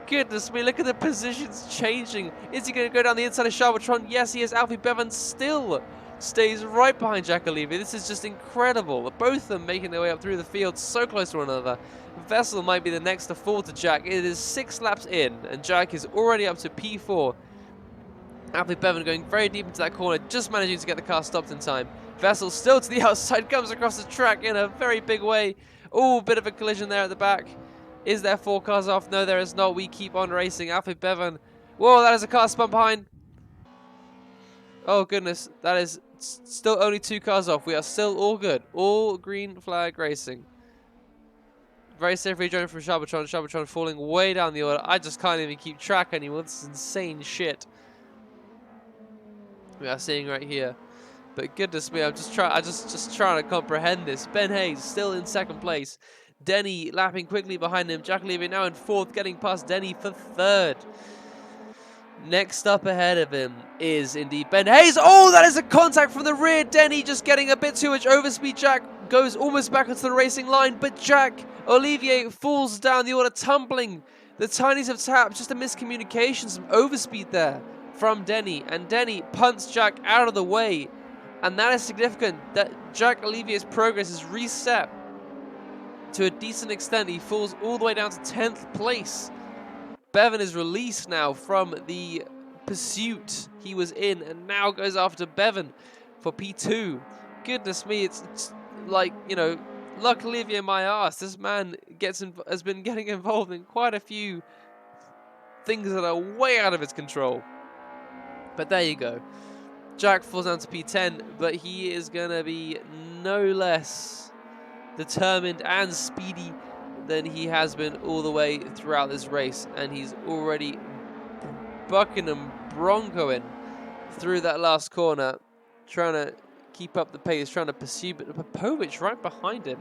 Goodness me, look at the positions changing. Is he going to go down the inside of Charbotron? Yes, he is. Alfie Bevan still stays right behind Jack Olivier. This is just incredible. Both of them making their way up through the field so close to one another. Vessel might be the next to fall to Jack. It is 6 laps in, and Jack is already up to P4. Alfie Bevan going very deep into that corner, just managing to get the car stopped in time. Vessel still to the outside, comes across the track in a very big way. Oh, bit of a collision there at the back. Is there 4 cars off? No, there is not. We keep on racing. Alfie Bevan. Whoa, that is a car spun behind. Oh, goodness. That is still only 2 cars off. We are still all good. All green flag racing. Very safe rejoin from Charbotron. Charbotron falling way down the order. I just can't even keep track anymore. This is insane shit we are seeing right here. But goodness me, I'm just trying to comprehend this. Ben Hayes still in 2nd place. Denny lapping quickly behind him. Jack Olivier now in 4th, getting past Denny for 3rd. Next up ahead of him is indeed Ben Hayes. Oh, that is a contact from the rear. Denny just getting a bit too much overspeed. Jack goes almost back onto the racing line, but Jack Olivier falls down the order, tumbling. The tinies of taps, just a miscommunication, some overspeed there from Denny, and Denny punts Jack out of the way. And that is significant, that Jack Olivier's progress is reset to a decent extent. He falls all the way down to 10th place. Bevan is released now from the pursuit he was in and now goes after Bevan for P2. Goodness me, it's like, you know, luck Olivier my ass. This man has been getting involved in quite a few things that are way out of his control. But there you go. Jack falls down to P10, but he is going to be no less determined and speedy than he has been all the way throughout this race. And he's already bucking and broncoing through that last corner, trying to keep up the pace, trying to pursue. But Popovic right behind him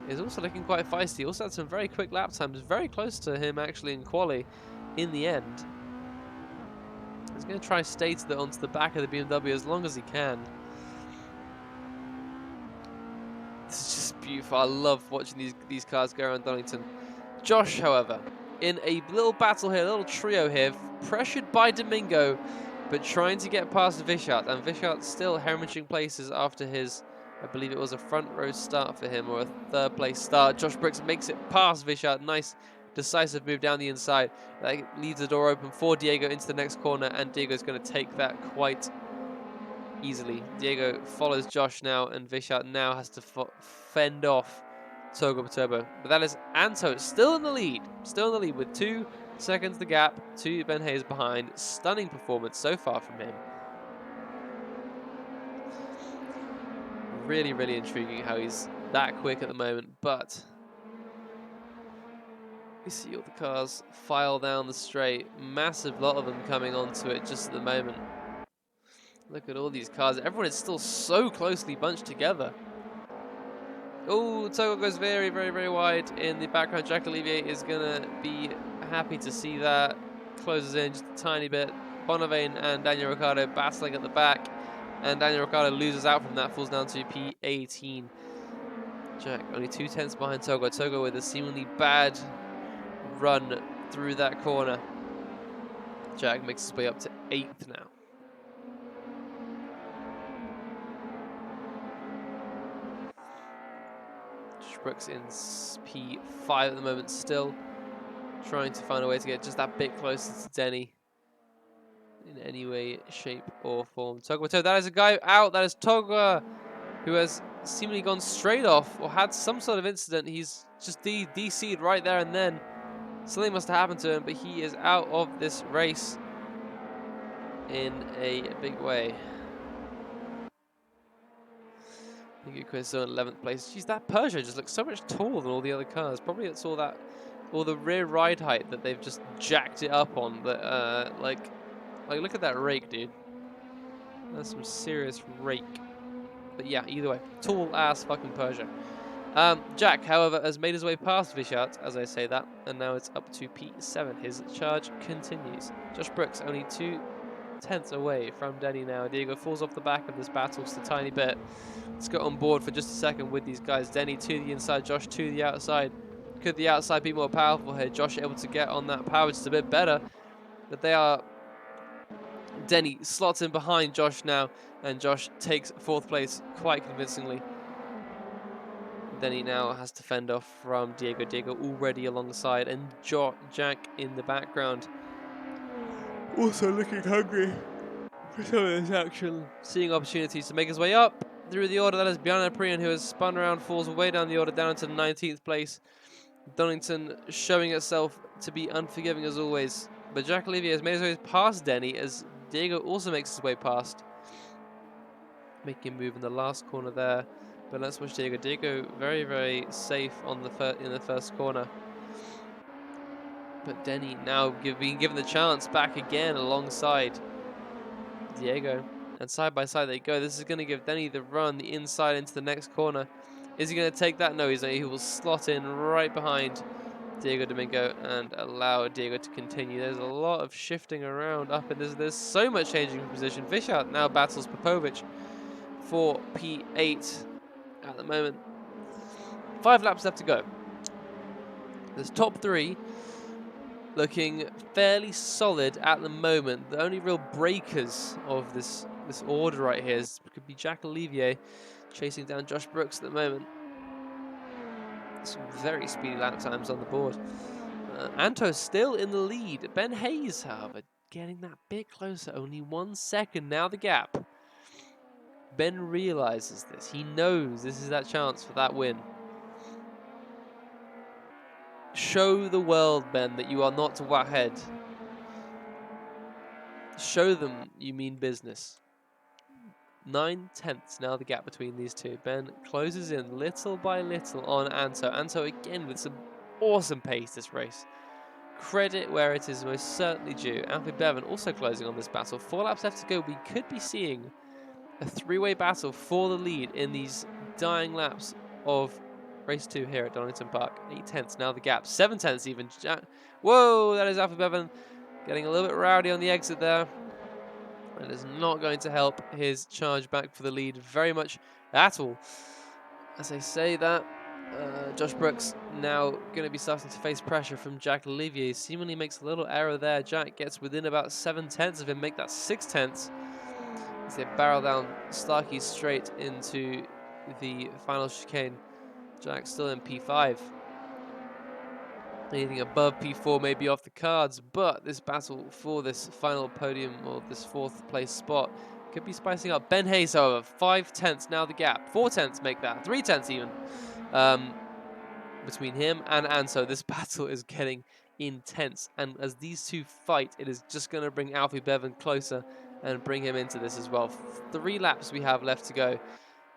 is also looking quite feisty. Also had some very quick lap times, very close to him actually in quali in the end. He's going to try to stay onto the back of the BMW as long as he can. This is just beautiful. I love watching these cars go around Donington. Josh, however, in a little battle here, a little trio here, pressured by Domingo, but trying to get past Vishat. And Vishat still hemorrhaging places after his, I believe it was a front row start for him, or a 3rd place start. Josh Brooks makes it past Vishat. Nice decisive move down the inside. That leaves the door open for Diego into the next corner, and Diego's going to take that quite easily. Diego follows Josh now, and Vishat now has to fend off Togo Turbo. But that is Anto still in the lead. Still in the lead with 2 seconds the gap to Ben Hayes behind. Stunning performance so far from him. Really, really intriguing how he's that quick at the moment, but we see all the cars file down the straight. Massive lot of them coming onto it just at the moment. Look at all these cars. Everyone is still so closely bunched together. Oh, Togo goes very, very, very wide in the background. Jack Olivier is going to be happy to see that. Closes in just a tiny bit. Bonavane and Daniel Ricciardo battling at the back. And Daniel Ricciardo loses out from that, falls down to P18. Jack only 2 tenths behind Togo. Togo with a seemingly bad run through that corner. Jack makes his way up to 8th now. Brooks in P5 at the moment still. Trying to find a way to get just that bit closer to Denny. In any way, shape or form. Togwa, that is a guy out. That is Togwa, who has seemingly gone straight off or had some sort of incident. He's just DC'd right there and then. Something must have happened to him, but he is out of this race in a big way. Pingu still in 11th place. Jeez, that Peugeot just looks so much taller than all the other cars. Probably it's all that, all the rear ride height that they've just jacked it up on. That like look at that rake, dude. That's some serious rake. But yeah, either way, tall ass fucking Peugeot. Jack, however, has made his way past Vishat, as I say that, and now it's up to P7. His charge continues. Josh Brooks only 2/10 away from Denny now. Diego falls off the back of this battle just a tiny bit. Let's get on board for just a second with these guys. Denny to the inside, Josh to the outside. Could the outside be more powerful here? Josh able to get on that power just a bit better, but they are... Denny slots in behind Josh now, and Josh takes 4th place quite convincingly. Denny now has to fend off from Diego. Diego already alongside, and Jack in the background. Also looking hungry for some of this action. Seeing opportunities to make his way up through the order. That is Bjarne Prian, who has spun around, falls way down the order, down to 19th place. Donington showing itself to be unforgiving as always. But Jack Olivier has made his way past Denny as Diego also makes his way past. Making a move in the last corner there. But let's watch Diego. Diego very, very safe on the in the first corner. But Denny now being given the chance back again alongside Diego. And side by side they go. This is going to give Denny the run, the inside into the next corner. Is he going to take that? No, he's not. He will slot in right behind Diego Domingo and allow Diego to continue. There's a lot of shifting around up, and there's so much changing of position. Vishat now battles Popovic for P8 at the moment. 5 laps left to go. There's top 3 looking fairly solid at the moment. The only real breakers of this order right here could be Jack Olivier chasing down Josh Brooks at the moment. Some very speedy lap times on the board. Anto still in the lead. Ben Hayes, however, getting that bit closer. Only 1 second now the gap. Ben realizes this. He knows this is that chance for that win. Show the world, Ben, that you are not ahead. Show them you mean business. 9/10 now the gap between these two. Ben closes in little by little on Anto. Anto again with some awesome pace this race. Credit where it is most certainly due. Alfie Bevan also closing on this battle. 4 laps left to go. We could be seeing a 3-way battle for the lead in these dying laps of race 2 here at Donington Park. 8/10 now the gap. 7/10 even. Whoa, that is Alfie Bevan getting a little bit rowdy on the exit there. That is not going to help his charge back for the lead very much at all. As I say that, Josh Brooks now going to be starting to face pressure from Jack Olivier. Seemingly makes a little error there. Jack gets within about 7/10 of him, make that 6/10. As they barrel down Starkey straight into the final chicane. Jack still in P5. Anything above P4 may be off the cards, but this battle for this final podium or this 4th place spot could be spicing up. Ben Hayes, however, 5/10 now the gap. 4/10 make that. 3/10 even. Between him and Anso, this battle is getting intense. And as these two fight, it is just going to bring Alfie Bevan closer and bring him into this as well. 3 laps we have left to go.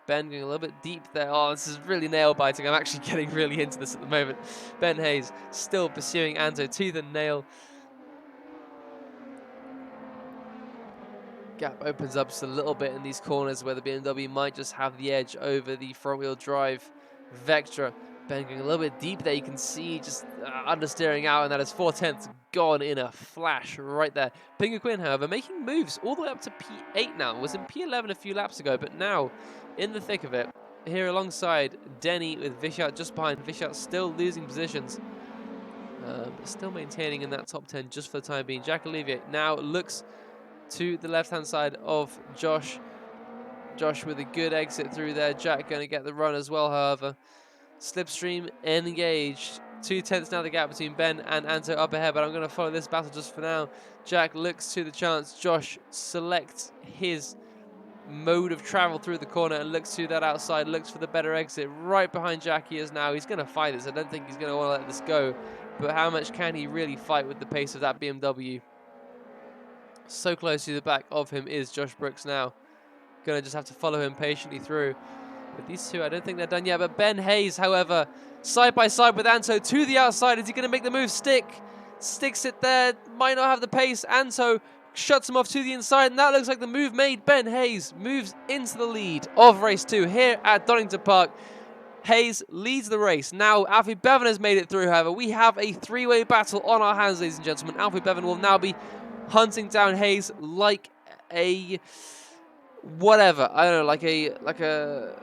Ben going a little bit deep there. Oh, this is really nail-biting. I'm actually getting really into this at the moment. Ben Hayes still pursuing Anto tooth and nail. Gap opens up just a little bit in these corners where the BMW might just have the edge over the front-wheel drive Vectra. Ben going a little bit deep there. You can see just understeering out, and that is 4/10 gone in a flash right there. Pingu Quinn, however, making moves all the way up to P8 now. Was in P11 a few laps ago, but now in the thick of it, here alongside Denny with Vishat just behind. Vishat still losing positions. But still maintaining in that top 10 just for the time being. Jack Olivier now looks to the left-hand side of Josh. Josh with a good exit through there. Jack going to get the run as well, however. Slipstream engaged. 2/10 now the gap between Ben and Anto up ahead, but I'm going to follow this battle just for now. Jack looks to the chance. Josh selects his mode of travel through the corner and looks to that outside, looks for the better exit. Right behind Jack he is now. He's going to fight this. I don't think he's going to want to let this go, but how much can he really fight with the pace of that BMW? So close to the back of him is Josh Brooks now. Going to just have to follow him patiently through. With these two, I don't think they're done yet. But Ben Hayes, however, side by side with Anto to the outside. Is he going to make the move stick? Sticks it there. Might not have the pace. Anto shuts him off to the inside. And that looks like the move made. Ben Hayes moves into the lead of race 2 here at Donington Park. Hayes leads the race. Now, Alfie Bevan has made it through, however. We have a three-way battle on our hands, ladies and gentlemen. Alfie Bevan will now be hunting down Hayes like a... whatever. I don't know, like a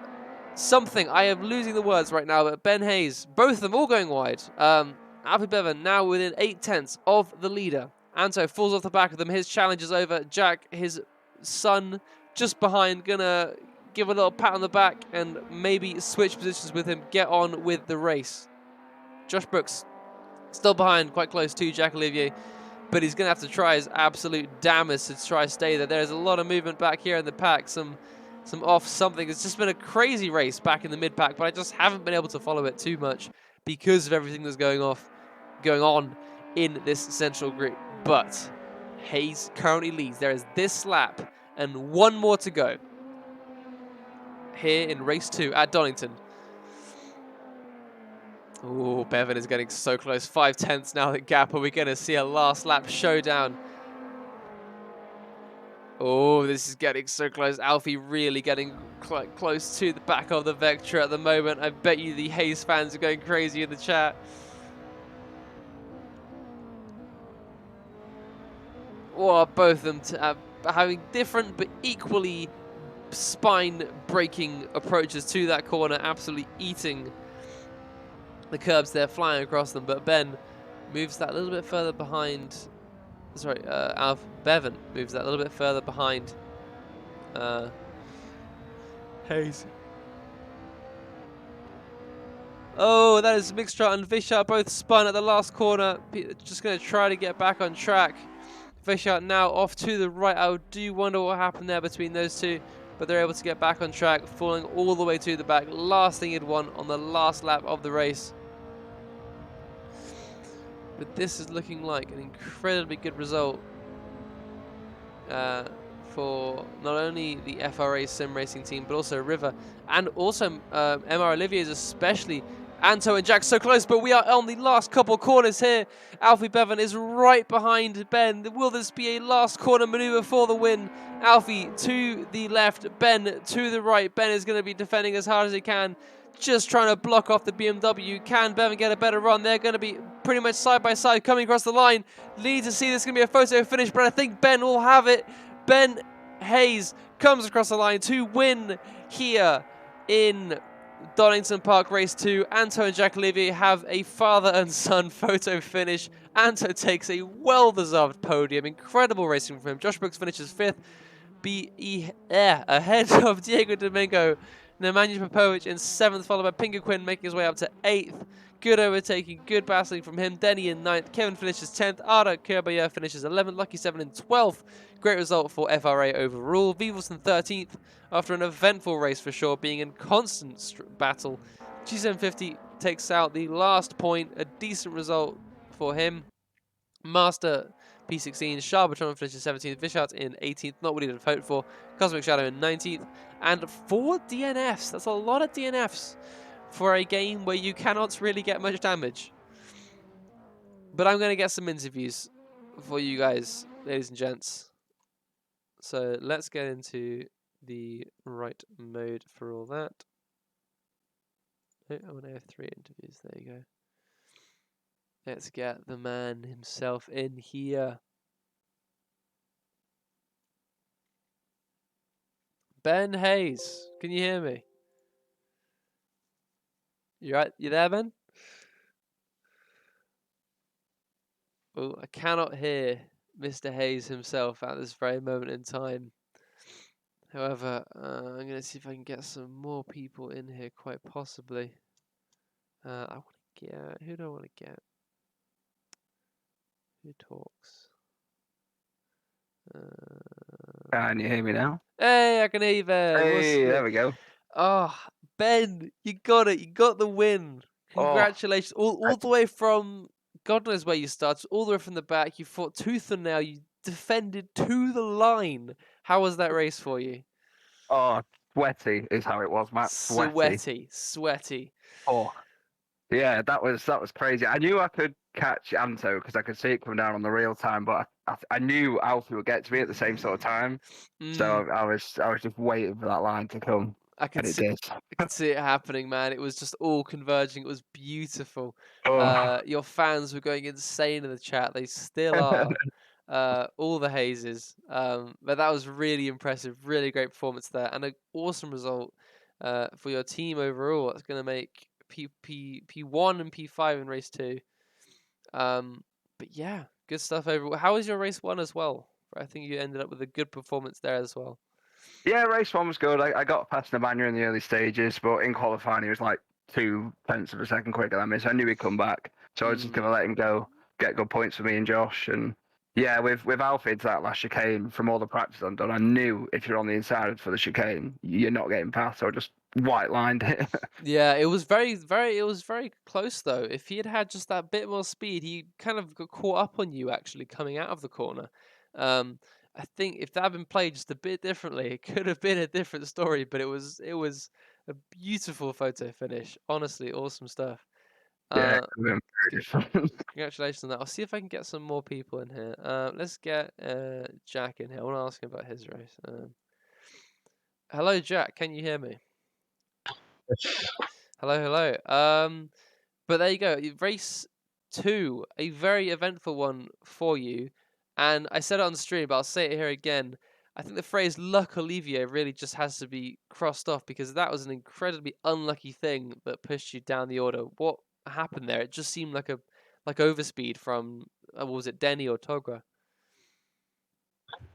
something. I am losing the words right now, but Ben Hayes, both of them all going wide. Alfie Bevan now within 8/10 of the leader. Anto falls off the back of them. His challenge is over. Jack, his son, just behind, gonna give a little pat on the back and maybe switch positions with him, get on with the race. Josh Brooks still behind, quite close to Jack Olivier, but he's going to have to try his absolute damnedest to try to stay there. There's a lot of movement back here in the pack, some off something. It's just been a crazy race back in the mid-pack, but I just haven't been able to follow it too much because of everything that's going on in this central group. But Hayes currently leads. There is this lap and one more to go here in race 2 at Donington. Oh, Bevan is getting so close. 5/10 now the gap. Are we going to see a last lap showdown? Oh, this is getting so close. Alfie really getting close to the back of the Vectra at the moment. I bet you the Hayes fans are going crazy in the chat. Oh, both of them having different but equally spine-breaking approaches to that corner, absolutely eating the curbs there, flying across them. But Ben moves that a little bit further behind. Sorry, Bevan moves that a little bit further behind Hayes. Oh, that is Mixtra and Vishart both spun at the last corner. Just going to try to get back on track. Vishart now off to the right. I do wonder what happened there between those two, but they're able to get back on track, falling all the way to the back. Last thing he'd won on the last lap of the race. But this is looking like an incredibly good result for not only the FRA sim racing team, but also River, and also MR Olivier's especially. Anto and Jack so close, but we are on the last couple corners here. Alfie Bevan is right behind Ben. Will this be a last corner maneuver for the win? Alfie to the left, Ben to the right. Ben is going to be defending as hard as he can, just trying to block off the BMW. Can Bevan get a better run? They're going to be pretty much side by side coming across the line. Need to see this is going to be a photo finish, but I think Ben will have it. Ben Hayes comes across the line to win here in Donington Park Race 2. Anto and Jack Olivier have a father and son photo finish. Anto takes a well-deserved podium. Incredible racing from him. Josh Brooks finishes 5th. Ahead of Diego Domingo. Nemanja Popovic in 7th, followed by Pinker Quinn making his way up to 8th. Good overtaking, good battling from him. Denny in 9th. Kevin finishes 10th. Arda Kerbayer finishes 11th. Lucky 7 in 12th. Great result for FRA overall. Vivelson 13th after an eventful race for sure, being in constant battle. G750 takes out the last point. A decent result for him. Master P16, Charbotron finishes 17th, Vishart in 18th, not what he did vote for, Cosmic Shadow in 19th, and 4 DNFs. That's a lot of DNFs for a game where you cannot really get much damage. But I'm going to get some interviews for you guys, ladies and gents. So let's get into the right mode for all that. Oh, I want AF3 interviews, there you go. Let's get the man himself in here. Ben Hayes, can you hear me? You there, Ben? Oh, I cannot hear Mr. Hayes himself at this very moment in time. However, I'm going to see if I can get some more people in here, quite possibly. I want to get... Who do I want to get? Who talks? Can you hear me now? Hey, I can hear you, Ben. What's Hey, good? there we go. Oh, Ben, you got it. You got the win. Oh, Congratulations. All the way from... God knows where you started. All the way from the back. You fought tooth and nail. You defended to the line. How was that race for you? oh, sweaty is how it was, Matt. Sweaty. Sweaty. Oh, yeah, that was crazy. I knew I could catch Anto because I could see it coming down on the real time, but I knew Alfie would get to me at the same sort of time. So I was just waiting for that line to come, I could and it see, did. I could see it happening, man. It was just all converging. It was beautiful. Oh, Your fans were going insane in the chat. They still are. All the hazes. But that was really impressive. Really great performance there, and an awesome result for your team overall. That's going to make P1 and P5 in race 2. But yeah, good stuff overall. How was your race 1 as well? I think you ended up with a good performance there as well. yeah, race 1 was good. I got past Nemanja in the early stages, but in qualifying he was like 0.2 of a second quicker than me, so I knew he'd come back. So I was just gonna let him go, get good points for me and Josh. And yeah, with Alfred's that last chicane, from all the practice I've done, I knew if you're on the inside for the chicane, you're not getting past. So I just white lined it. Yeah, it was very close though. If he had had just that bit more speed, he kind of got caught up on you actually coming out of the corner. I think if that had been played just a bit differently, it could have been a different story. But it was a beautiful photo finish. Honestly, awesome stuff. Yeah, very different. Congratulations on that. I'll see if I can get some more people in here. Let's get Jack in here. I want to ask him about his race. Hello, Jack. Can you hear me? Hello. But there you go. Race 2, a very eventful one for you. And I said it on stream, but I'll say it here again. I think the phrase luck Olivier really just has to be crossed off because that was an incredibly unlucky thing that pushed you down the order. What happened there? It just seemed like overspeed from what was it, Denny or Togra?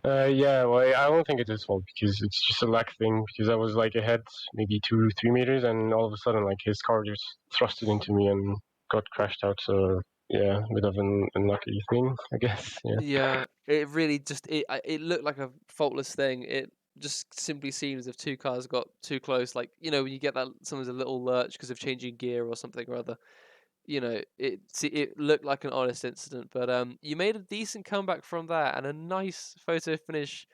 Yeah, well, I don't think it's his fault because it's just a luck thing. Because I was like ahead maybe 2-3 meters, and all of a sudden, like his car just thrusted into me and got crashed out. So yeah, a bit of an unlucky thing, I guess. Yeah. Yeah, it really just it looked like a faultless thing. It just simply seemed as if two cars got too close. Like, you know, when you get that sometimes a little lurch because of changing gear or something or other. You know, it looked like an honest incident, but you made a decent comeback from that and a nice photo finish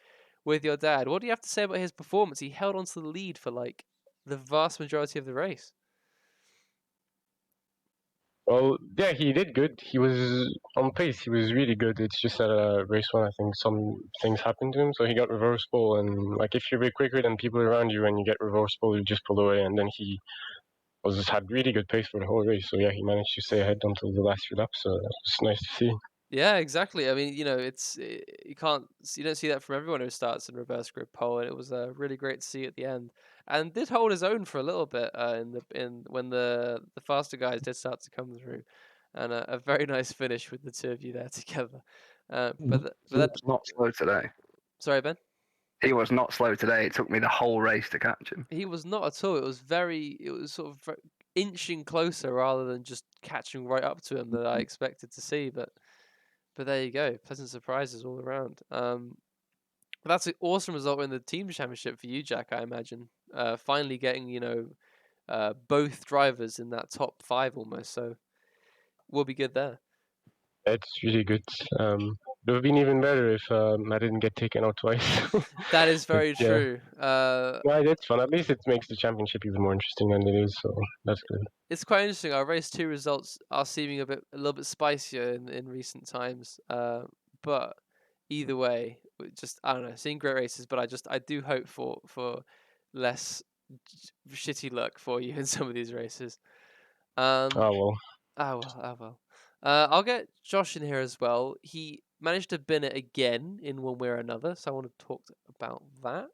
with your dad. What do you have to say about his performance? He held on to the lead for like the vast majority of the race. Well, yeah, he did good. He was on pace. He was really good. It's just that race 1, I think some things happened to him, so he got reverse pole. And like if you're a bit quicker than people around you and you get reverse pole, you just pull away. And then he had really good pace for the whole race. So yeah, he managed to stay ahead until the last few laps. So it's nice to see. Yeah, exactly. I mean, you know, you don't see that from everyone who starts in reverse grid pole, and it was really great to see at the end, and did hold his own for a little bit in when the faster guys did start to come through, and a very nice finish with the two of you there together. But that, was not slow today. sorry, Ben. He was not slow today. It took me the whole race to catch him. He was not at all. It was sort of inching closer rather than just catching right up to him that I expected to see, but there you go, pleasant surprises all around. That's an awesome result in the team championship for you, Jack. I imagine finally getting both drivers in that top 5 almost. So we'll be good there. It's really good. It would have been even better if I didn't get taken out twice. That is very yeah. true. Yeah, it's fun. At least it makes the championship even more interesting than it is. So that's good. It's quite interesting. Our race 2 results are seeming a little bit spicier in recent times. But either way, just I don't know, seeing great races. But I do hope for less shitty luck for you in some of these races. Oh well. Oh well. I'll get Josh in here as well. He managed to bin it again in one way or another, so I want to talk about that.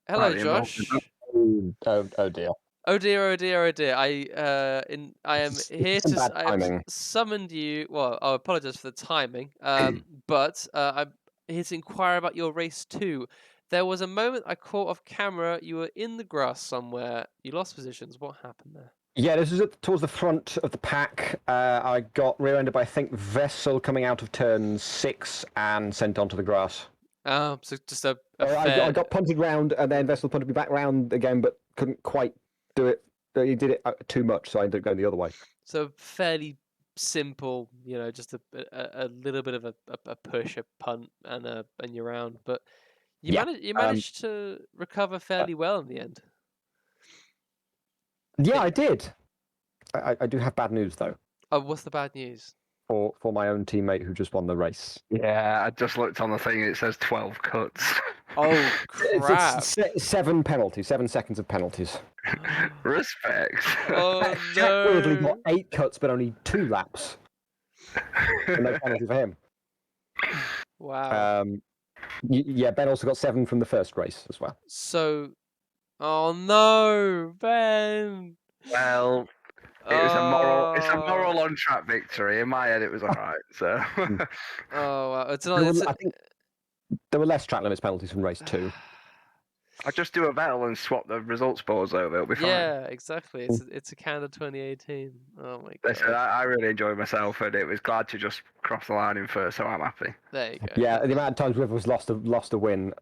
Hello, Josh. Oh dear. Oh dear, oh dear, oh dear. I am It's here some to. bad I have timing. summoned you. Well, I apologize for the timing. But I'm here to inquire about your race 2. There was a moment I caught off camera. You were in the grass somewhere. You lost positions. What happened there? Yeah, this is towards the front of the pack. I got rear-ended by, I think, Vessel coming out of turn 6 and sent onto the grass. So just a I fair. got punted round, and then Vessel punted me back round again, but couldn't quite do it. He did it too much, so I ended up going the other way. So fairly simple, just a little bit of a push, a punt, and you're around. But you Yeah, managed to recover fairly well in the end. Yeah, I did. I do have bad news though Oh, what's the bad news? for my own teammate who just won the race. Yeah, I just looked on the thing. It says 12 cuts. Oh crap! It's 7 penalties, 7 seconds of penalties. Respect. Oh Jack weirdly no! got 8 cuts, but only 2 laps. And no penalty for him. Wow. Yeah, Ben also got 7 from the first race as well. So, oh no, Ben. Well, it was a moral. It's a moral on-track victory. In my head, it was all right. So. Oh wow! I think there were less track limits penalties from race 2. I'll just do a battle and swap the results boards over. It'll be fine. Yeah, exactly. It's a Canada 2018. Oh my god. Listen, I really enjoyed myself, and it was glad to just cross the line in first, so I'm happy. There you go. Yeah, the amount of times Rivers lost a win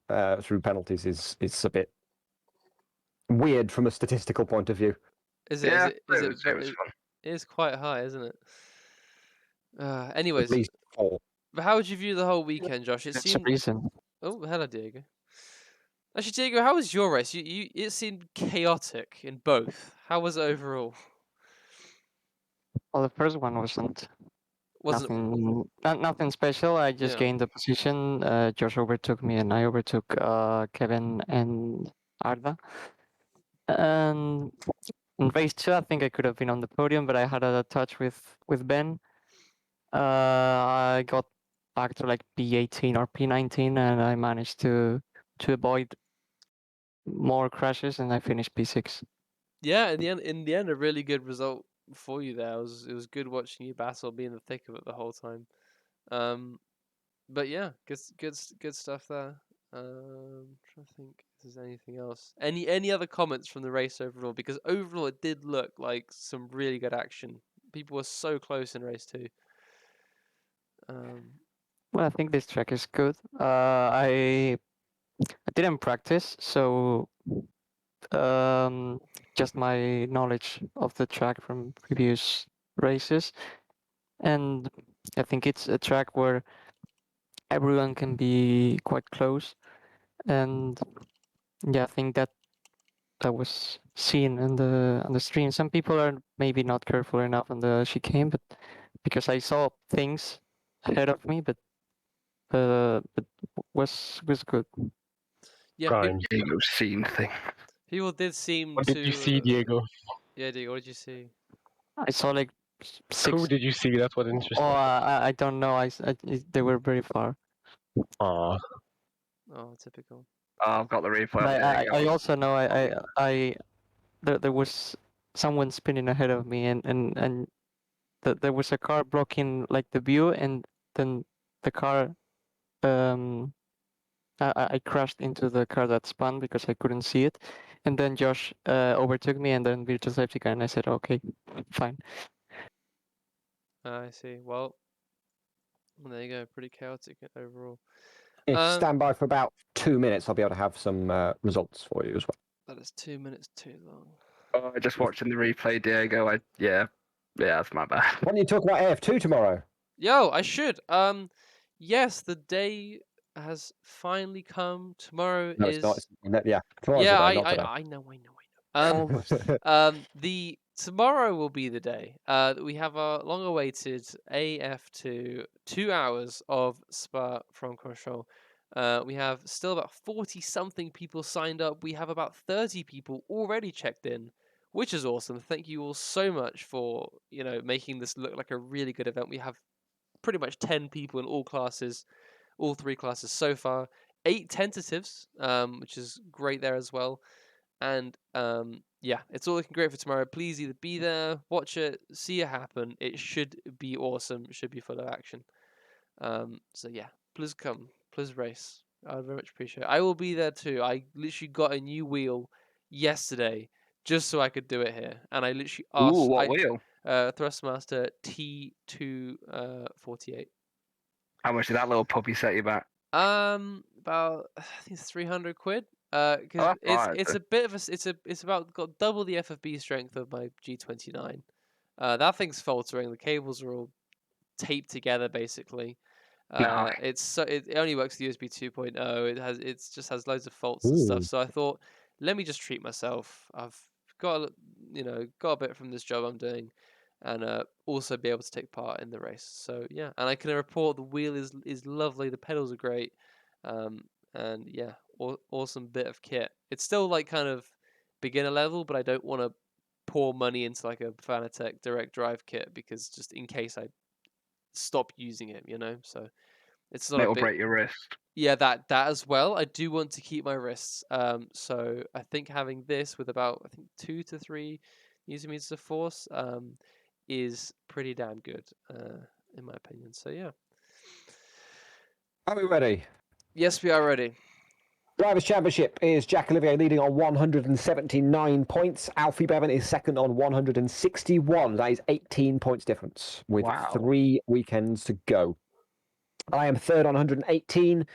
through penalties is a bit weird from a statistical point of view. Is it? Yeah, Is it? it was fun. It is quite high, isn't it? At Anyways, least 4. but how would you view the whole weekend, Josh? It That's a seemed. reason. Oh, hello, Diego. Actually, Diego, how was your race? It seemed chaotic in both. How was it overall? Well, the first one wasn't Wasn't nothing special. I just Yeah. gained the position. Josh overtook me, and I overtook Kevin and Arda. And in race 2, I think I could have been on the podium, but I had a touch with Ben. I got back to like P18 or P19, and I managed to avoid more crashes, and I finished P6. Yeah, in the end, a really good result for you there. It was good watching you battle, be in the thick of it the whole time. But yeah, good stuff there. Trying to think if there's anything else. Any other comments from the race overall? Because overall, it did look like some really good action. People were so close in race 2. Well, I think this track is good. I didn't practice, so just my knowledge of the track from previous races, and I think it's a track where everyone can be quite close, and yeah, I think that was seen on the stream. Some people are maybe not careful enough on the chicane, but because I saw things ahead of me, but was good. Yeah, Grimes. Diego scene thing. people did seem What to. did you see, Diego? Yeah, Diego, what did you see? I saw like 6. Who did you see? That's what interesting. Oh, I don't know. They were very far. Aw. Oh, typical. Oh, I've got the replay. But I also know there was someone spinning ahead of me, and there was a car blocking like the view, and then the car I crashed into the car that spun because I couldn't see it, and then Josh overtook me, and then virtual safety car, and I said, okay, fine. I see. Well, there you go. Pretty chaotic overall. If you stand by for about 2 minutes, I'll be able to have some results for you as well. That is 2 minutes too long. Oh, just watching the replay, Diego. Yeah, that's my bad. Why don't you talk about AF2 tomorrow? Yo, I should. Yes, the day has finally come. Tomorrow No, is. it's not. Yeah, tomorrow's Yeah, the day, not today. I know. Tomorrow will be the day that we have our long-awaited AF2 2 hours of Spa-Francorchamps. We have still about 40-something people signed up. We have about 30 people already checked in, which is awesome. Thank you all so much for making this look like a really good event. We have pretty much 10 people in all classes, all 3 classes so far. 8 tentatives, which is great there as well. And yeah, it's all looking great for tomorrow. Please either be there, watch it, see it happen. It should be awesome. It should be full of action. So yeah, please come, please race. I would very much appreciate it. I will be there too. I literally got a new wheel yesterday just so I could do it here, and I literally Ooh, asked. what wheel? Thrustmaster T248. How much did that little puppy set you back? About I think it's 300 quid. Oh, Because that's it's fine. it's a bit of a it's about got double the FFB strength of my G29. That thing's faltering. The cables are all taped together basically. No. It only works with USB 2.0. It just has loads of faults and stuff. Ooh. So I thought, let me just treat myself. I've got got a bit from this job I'm doing, and also be able to take part in the race. So yeah, and I can report the wheel is lovely. The pedals are great, and yeah, awesome bit of kit. It's still like kind of beginner level, but I don't want to pour money into like a Fanatec direct drive kit because just in case I stop using it, So it's not a It'll big. break your wrist. Yeah, that as well. I do want to keep my wrists. So I think having this with about 2 to 3 Newton meters of force is pretty damn good, in my opinion. So yeah. Are we ready? Yes, we are ready. Drivers' Championship is Jack Olivier leading on 179 points. Alfie Bevan is second on 161. That is 18 points difference with Wow. 3 weekends to go. I am third on 118.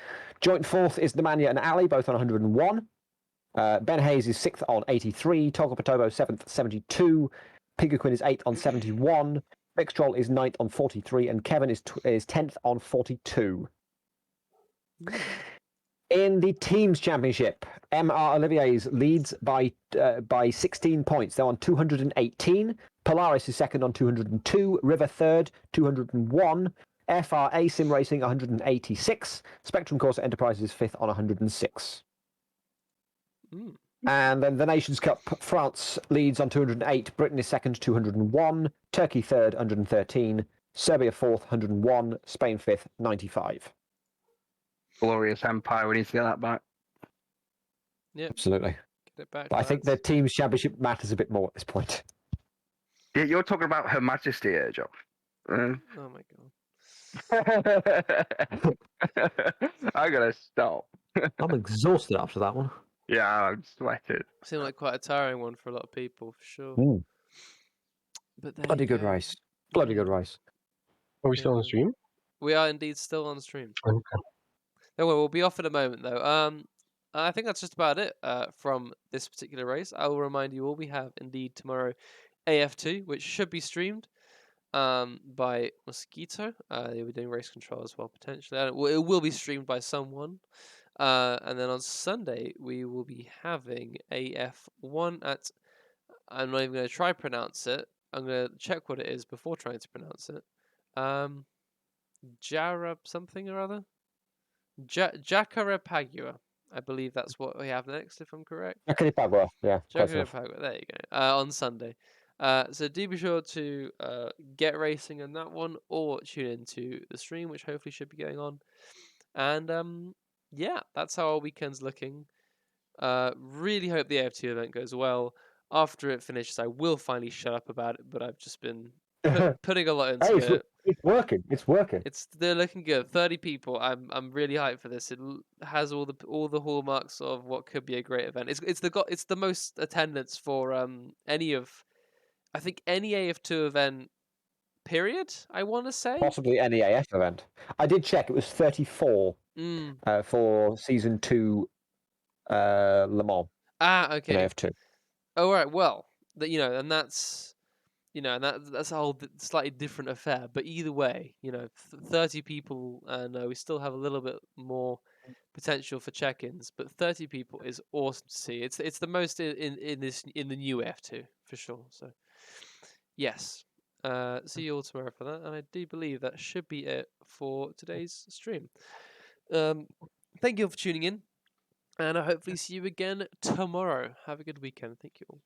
Joint fourth is Nemanja and Ali, both on 101. Ben Hayes is sixth on 83. Toggle Patobo seventh, 72. Pigaquin is eighth on 71. Rick Stroll is ninth on 43. And Kevin is 10th on 42. In the Teams Championship, MR Olivier's leads by 16 points. They're on 218. Polaris is second on 202. River third, 201. FRA Sim Racing 186. Spectrum Corsa Enterprises is fifth on 106. And then the Nations Cup, France leads on 208. Britain is second, 201. Turkey third, 113. Serbia fourth, 101. Spain fifth, 95. Glorious Empire. We need to get that back. Yeah, absolutely. Get it back. But I think the Teams Championship matters a bit more at this point. Yeah, you're talking about Her Majesty here, Josh. Oh my god. I gotta stop. I'm exhausted after that one. Yeah, I'm sweated. Seemed like quite a tiring one for a lot of people, for sure. But there Bloody you good go. race. Bloody good race. Are we still on stream? We are indeed still on stream. Okay. No, we'll be off in a moment though. I think that's just about it from this particular race. I will remind you all we have indeed tomorrow AF2, which should be streamed by Mosquito. They'll be doing race control as well potentially. It will be streamed by someone. And then on Sunday we will be having AF1 at. I'm not even going to try pronounce it. I'm going to check what it is before trying to pronounce it. Jara something or other. Jacarepagua. I believe that's what we have next, if I'm correct. Jacarepagua, yeah. Jacarepagua, there you go. On Sunday. So do be sure to get racing on that one, or tune into the stream, which hopefully should be going on. And yeah, that's how our weekend's looking. Really hope the AF2 event goes well. After it finishes, I will finally shut up about it, but I've just been putting a lot into it. It's working. It's working. They're looking good. 30 people. I'm really hyped for this. It has all the hallmarks of what could be a great event. It's the most attendance for any AF2 event. Period. I want to say possibly any AF event. I did check. It was 34 for season 2 Le Mans. Okay. AF2. Oh right. Well, and that's. And that's a whole slightly different affair. But either way, 30 people, and we still have a little bit more potential for check-ins. But 30 people is awesome to see. It's the most in the new F2 for sure. So yes, see you all tomorrow for that. And I do believe that should be it for today's stream. Thank you all for tuning in, and I hopefully see you again tomorrow. Have a good weekend. Thank you all.